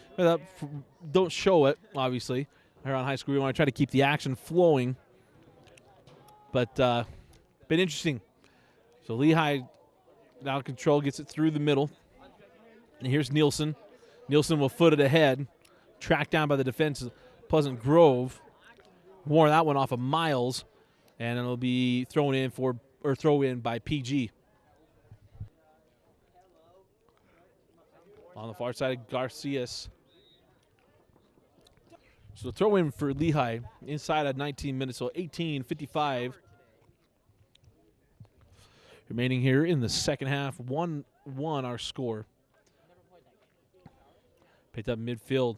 Don't show it, obviously. Here on High School, we want to try to keep the action flowing. But been interesting. So Lehi out of control, gets it through the middle. And here's Nielsen. Nielsen will foot it ahead. Tracked down by the defense of Pleasant Grove. Wore that one off of Miles. And it'll be thrown in throw in by PG. On the far side of Garcias. So throw in for Lehi inside of 19 minutes, so 18:55. Remaining here in the second half, 1-1 our score. Picked up midfield.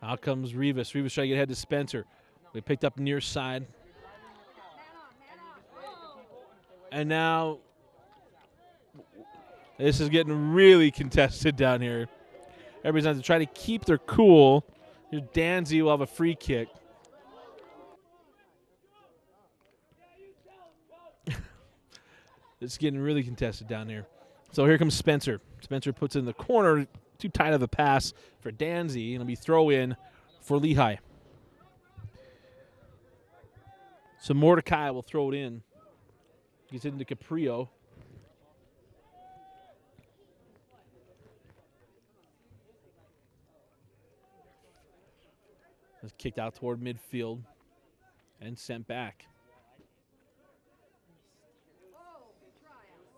Out comes Rivas. Rivas trying to get ahead to Spencer. We picked up near side. And now this is getting really contested down here. Everybody's going to try to keep their cool. Here's Danzy will have a free kick. It's getting really contested down here. So here comes Spencer. Spencer puts it in the corner. Too tight of a pass for Danzy. And it'll be throw in for Lehi. So Mordecai will throw it in. Gets it into Caprio. It's kicked out toward midfield and sent back.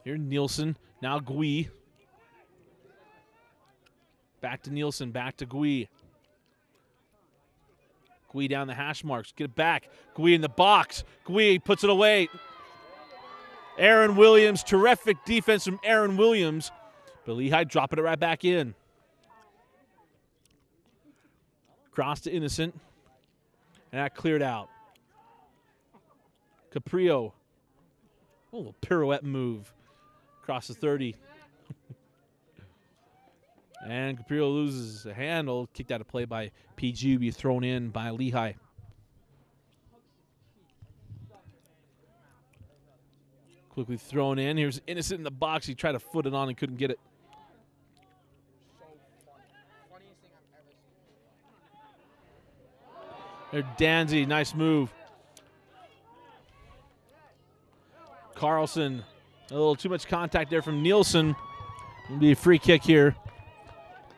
Here Nielsen, now Gui. Back to Nielsen, back to Gui. Gui down the hash marks, get it back. Gui in the box, Gui puts it away. Aaron Williams, terrific defense from Aaron Williams. But Lehi dropping it right back in. Cross to Innocent. And that cleared out. Caprio. Oh, a little pirouette move. Across the 30. And Caprio loses a handle. Kicked out of play by PG. Be thrown in by Lehi. Quickly thrown in. Here's Innocent in the box. He tried to foot it on and couldn't get it. There, Danzy, nice move. Carlson, a little too much contact there from Nielsen. It'll be a free kick here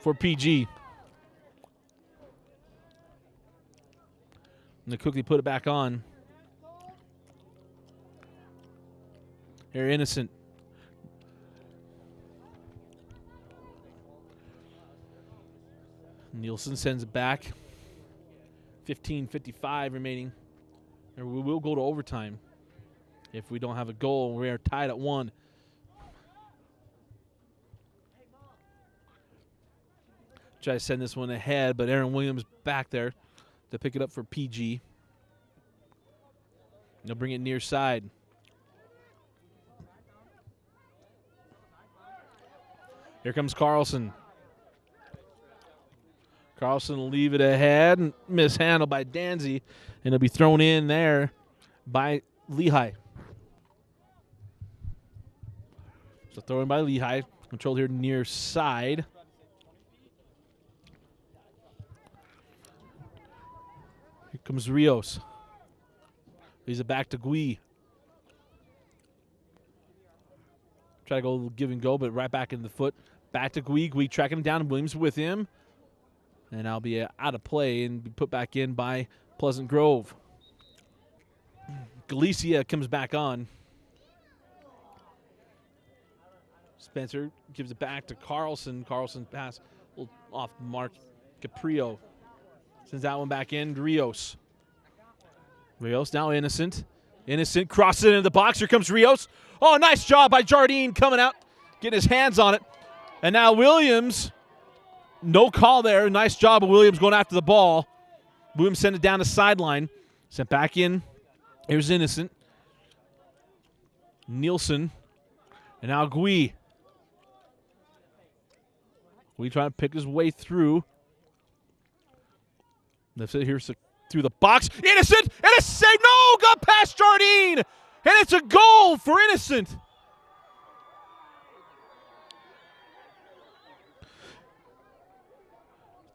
for PG. And they quickly put it back on. Here, Innocent. Nielsen sends it back. 15:55 remaining. And we will go to overtime if we don't have a goal. We are tied at 1. Try to send this one ahead, but Aaron Williams back there to pick it up for PG. They'll bring it near side. Here comes Carlson. Carlson will leave it ahead and mishandled by Danzy, and it'll be thrown in there by Lehi. So throw in by Lehi, controlled here near side. Here comes Rios. Leaves it back to Gui. Try to go give and go, but right back in the foot. Back to Gui. Gui tracking him down. Williams with him. And I'll be out of play and be put back in by Pleasant Grove. Galicia comes back on. Spencer gives it back to Carlson. Carlson pass a little off the mark. Caprio sends that one back in. Rios. Rios now Innocent. Innocent crosses it into the box. Here comes Rios. Oh, nice job by Jardine coming out, getting his hands on it. And now Williams, no call there. Nice job of Williams going after the ball. Williams sent it down the sideline. Sent back in. Here's Innocent. Nielsen. And now Gui. Gui trying to pick his way through. Lifts it here through the box. Innocent! And a save! No! Got past Jardine! And it's a goal for Innocent.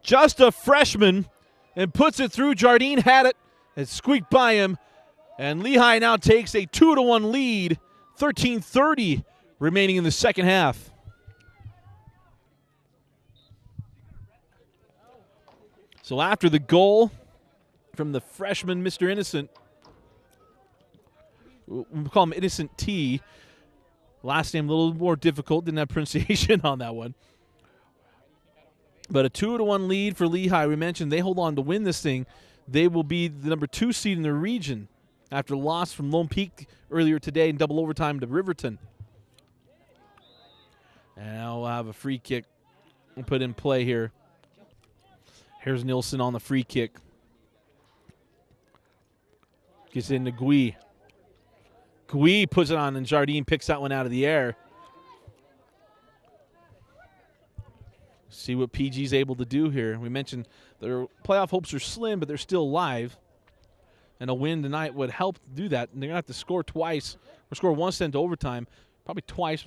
Just a freshman and puts it through. Jardine had it. It squeaked by him. And Lehi now takes a 2-1 lead. 13:30 remaining in the second half. So after the goal from the freshman, Mr. Innocent, we'll call him Innocent T. Last name a little more difficult, didn't have pronunciation on that one. But a 2-1 lead for Lehi. We mentioned they hold on to win this thing. They will be the number 2 seed in the region after loss from Lone Peak earlier today in double overtime to Riverton. And now we'll have a free kick put in play here. Here's Nielsen on the free kick. Gets it into Gui. Gui puts it on, and Jardine picks that one out of the air. See what PG's able to do here. We mentioned their playoff hopes are slim, but they're still alive. And a win tonight would help do that. And they're going to have to score twice, or score once into overtime, probably twice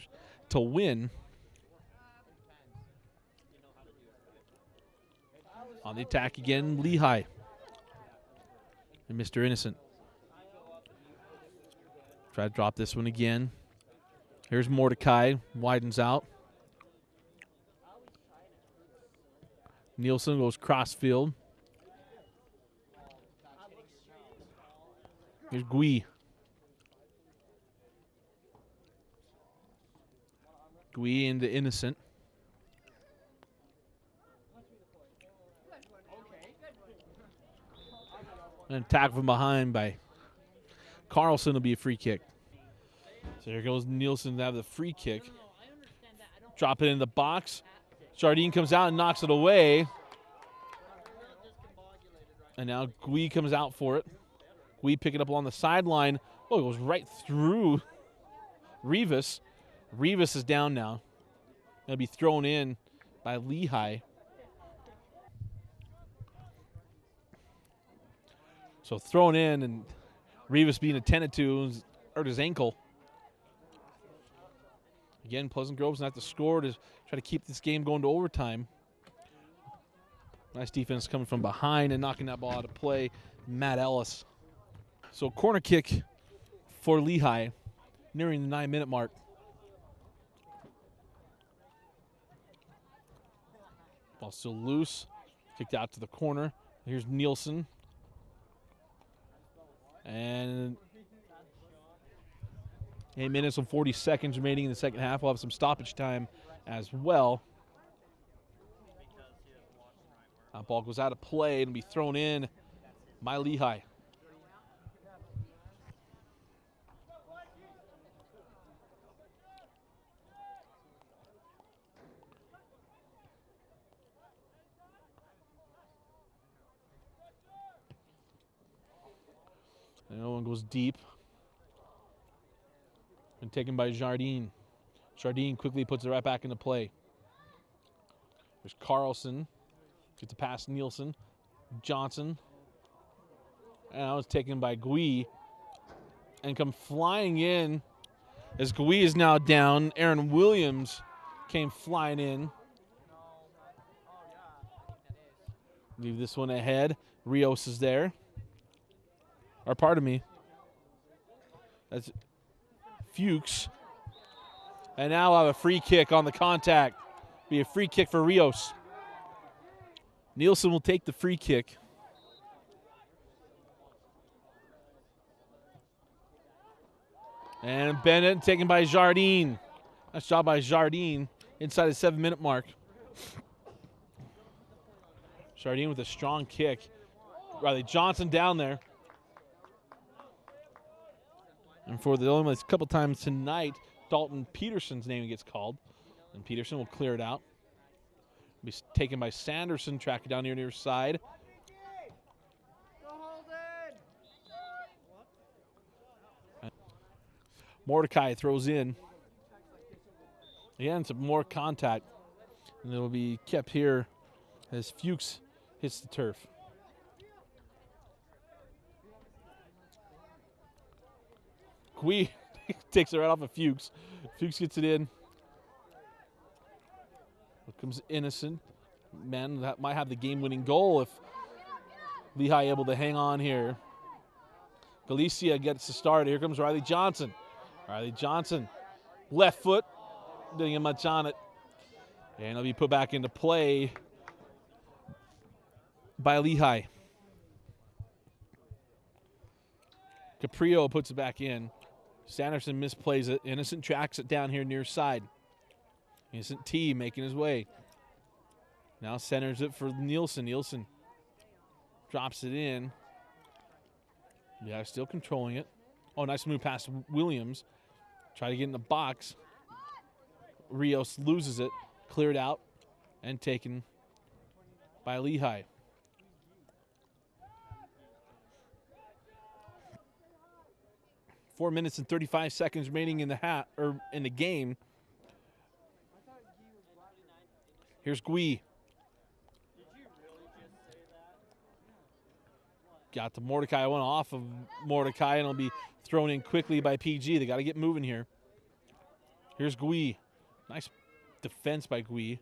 to win. On the attack again, Lehi. And Mr. Innocent. Try to drop this one again. Here's Mordecai, widens out. Nielsen goes crossfield. Here's Gui. Gui into Innocent. An attack from behind by Carlson will be a free kick. So here goes Nielsen to have the free kick. Drop it in the box. Jardine comes out and knocks it away. And now Gui comes out for it. Gui pick it up along the sideline. Oh, it goes right through Rivas. Rivas is down now. Going to be thrown in by Lehi. So thrown in, and Rivas being attended to, hurt his ankle. Again, Pleasant Grove's going to have to score to try to keep this game going to overtime. Nice defense coming from behind and knocking that ball out of play. Matt Ellis. So corner kick for Lehi, nearing the 9-minute mark. Ball still loose. Kicked out to the corner. Here's Nielsen. And 8 minutes and 40 seconds remaining in the second half. We'll have some stoppage time as well. That ball goes out of play and will be thrown in by Lehi. And no one goes deep. And taken by Jardine. Jardine quickly puts it right back into play. There's Carlson. Gets the pass Nielsen. Johnson. And that was taken by Gui. And come flying in as Gui is now down. Aaron Williams came flying in. Leave this one ahead. Rios is there. Or pardon me. That's Fuchs. And now I'll have a free kick on the contact. Be a free kick for Rios. Nielsen will take the free kick. And Bennett taken by Jardine. Nice job by Jardine inside the 7-minute mark. Jardine with a strong kick. Riley Johnson down there. And for the only couple times tonight, Dalton Peterson's name gets called. And Peterson will clear it out. Be taken by Sanderson, track it down near side. Mordecai throws in. Again, some more contact. And it will be kept here as Fuchs hits the turf. Gui takes it right off of Fuchs. Fuchs gets it in. Here comes Innocent. Man, that might have the game-winning goal if Lehi able to hang on here. Galicia gets the start. Here comes Riley Johnson. Riley Johnson, left foot, didn't get much on it. And it'll be put back into play by Lehi. Caprio puts it back in. Sanderson misplays it. Innocent tracks it down here near side. Innocent T making his way. Now centers it for Nielsen. Nielsen drops it in. Yeah, still controlling it. Oh, nice move past Williams. Try to get in the box. Rios loses it. Cleared out and taken by Lehi. Four minutes and 35 seconds remaining in the game. Here's Gui. Got to Mordecai. Went off of Mordecai, and it'll be thrown in quickly by PG. They got to get moving here. Here's Gui. Nice defense by Gui.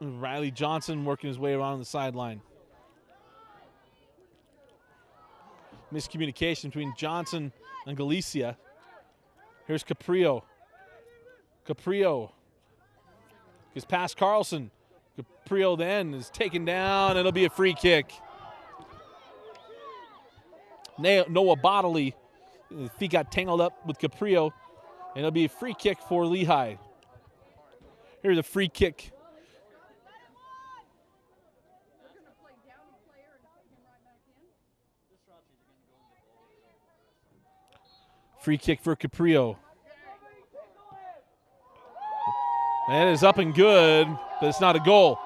Riley Johnson working his way around the sideline. Miscommunication between Johnson and Galicia. Here's Caprio. Caprio is past Carlson. Caprio then is taken down. It'll be a free kick. Noah Bodley, his feet got tangled up with Caprio, and it'll be a free kick for Lehi. Here's a free kick. Free kick for Caprio. And it is up and good, but it's not a goal.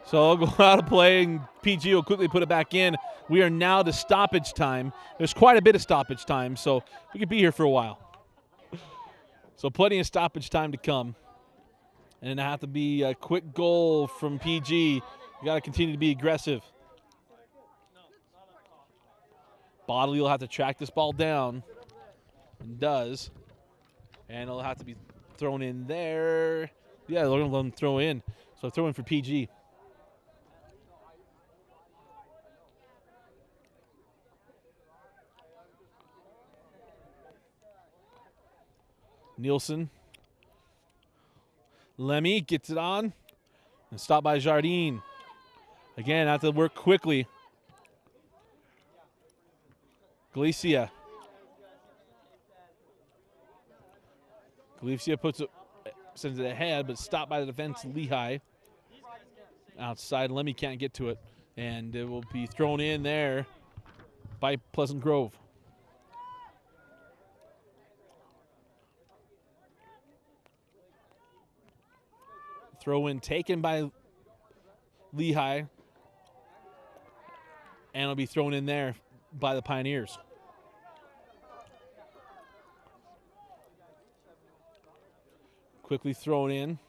So they'll go out of play, and PG will quickly put it back in. We are now to stoppage time. There's quite a bit of stoppage time, so we could be here for a while. So plenty of stoppage time to come. And it'll have to be a quick goal from PG. You got to continue to be aggressive. Bodley will have to track this ball down. And does. And it'll have to be thrown in there. Yeah, they're going to let him throw in. So throw in for PG. Nielsen. Lemmy gets it on. And stopped by Jardine. Again, have to work quickly. Galicia. Galicia sends it ahead, but stopped by the defense, Lehi. Outside, Lemmy can't get to it. And it will be thrown in there by Pleasant Grove. Throw in taken by Lehi. And it'll be thrown in there by the Pioneers. Quickly thrown in.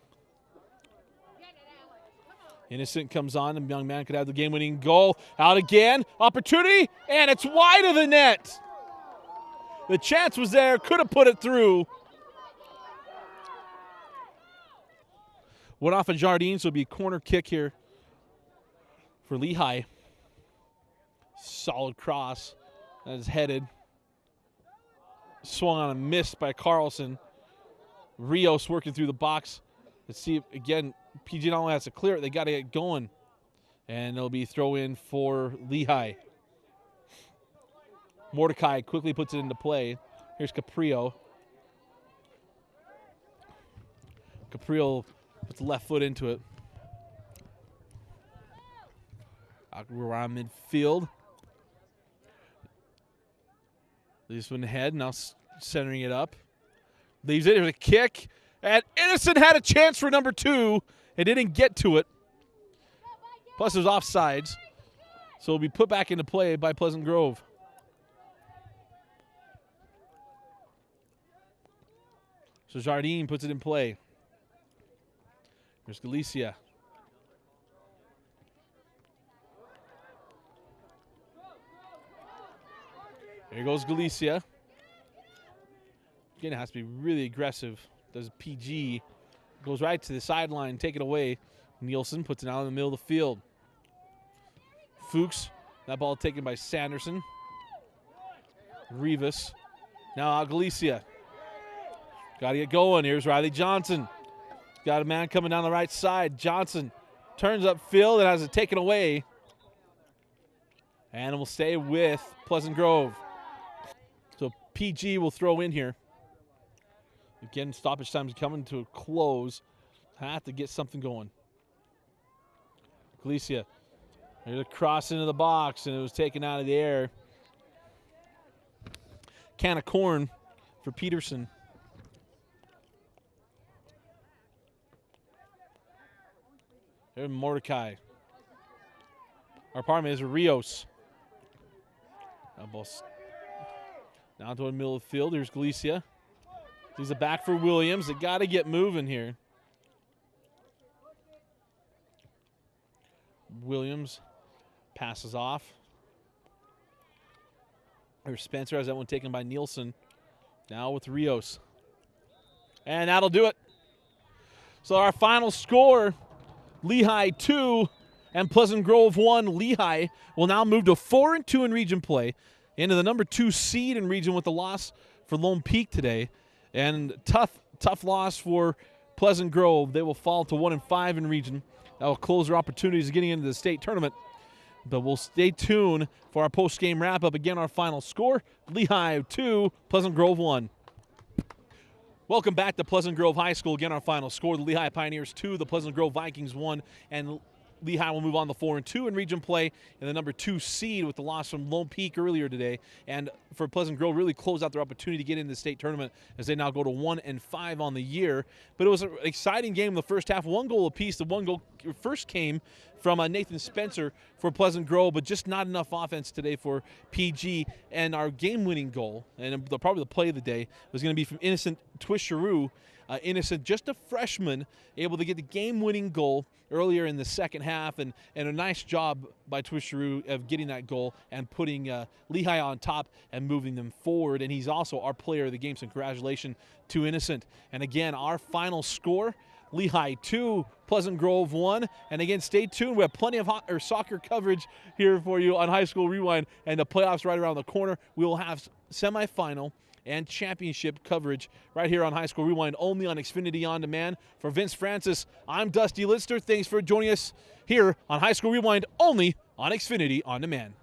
Innocent comes on, and young man could have the game-winning goal. Out again, opportunity, and it's wide of the net. The chance was there, could have put it through. Went off of Jardine, so it'll be a corner kick here for Lehi. Solid cross that is headed. Swung on a miss by Carlson. Rios working through the box. Let's see if, again, PG not only has to clear it, they got to get going. And it'll be throw in for Lehi. Mordecai quickly puts it into play. Here's Caprio. Caprio puts the left foot into it. We're around midfield. This one ahead, now centering it up. Leaves it, there's a kick. And Innocent had a chance for number 2. It didn't get to it. Plus it was offsides. So it'll be put back into play by Pleasant Grove. So Jardine puts it in play. There's Galicia. Here goes Galicia. Again, it has to be really aggressive. Does PG. Goes right to the sideline, take it away. Nielsen puts it out in the middle of the field. Fuchs. That ball taken by Sanderson. Rivas. Now Galicia. Got to get going. Here's Riley Johnson. Got a man coming down the right side. Johnson turns upfield and has it taken away. And it will stay with Pleasant Grove. So PG will throw in here. Again, stoppage time's coming to a close. Have to get something going. Galicia. There's a cross into the box, and it was taken out of the air. Can of corn for Peterson. There's Mordecai. Our partner is Rios. Down to the middle of the field. Here's Galicia. He's a back for Williams. They got to get moving here. Williams passes off. There's Spencer has that one taken by Nielsen. Now with Rios. And that'll do it. So our final score, Lehi 2 and Pleasant Grove 1. Lehi will now move to 4-2 in region play, into the number 2 seed in region with the loss for Lone Peak today. And tough loss for Pleasant Grove. They will fall to 1-5 in region. That will close their opportunities of getting into the state tournament. But we'll stay tuned for our post-game wrap-up. Again, our final score, Lehi 2, Pleasant Grove 1. Welcome back to Pleasant Grove High School. Again, our final score, the Lehi Pioneers 2, the Pleasant Grove Vikings 1, and Lehi will move on to 4-2 in region play in the number 2 seed with the loss from Lone Peak earlier today. And for Pleasant Grove, really close out their opportunity to get into the state tournament as they now go to 1-5 on the year. But it was an exciting game in the first half. 1 goal apiece. The 1 goal first came from Nathan Spencer for Pleasant Grove, but just not enough offense today for PG. And our game-winning goal, and probably the play of the day, was going to be from Innocent Twisharoo. Innocent, just a freshman, able to get the game-winning goal earlier in the second half, and a nice job by Twisharoo of getting that goal and putting Lehi on top and moving them forward. And he's also our player of the game, so congratulations to Innocent. And again, our final score, Lehi 2, Pleasant Grove 1. And again, stay tuned. We have plenty of soccer coverage here for you on High School Rewind, and the playoffs right around the corner. We will have semifinal and championship coverage right here on High School Rewind, only on Xfinity On Demand. For Vince Francis, I'm Dusty Litster. Thanks for joining us here on High School Rewind, only on Xfinity On Demand.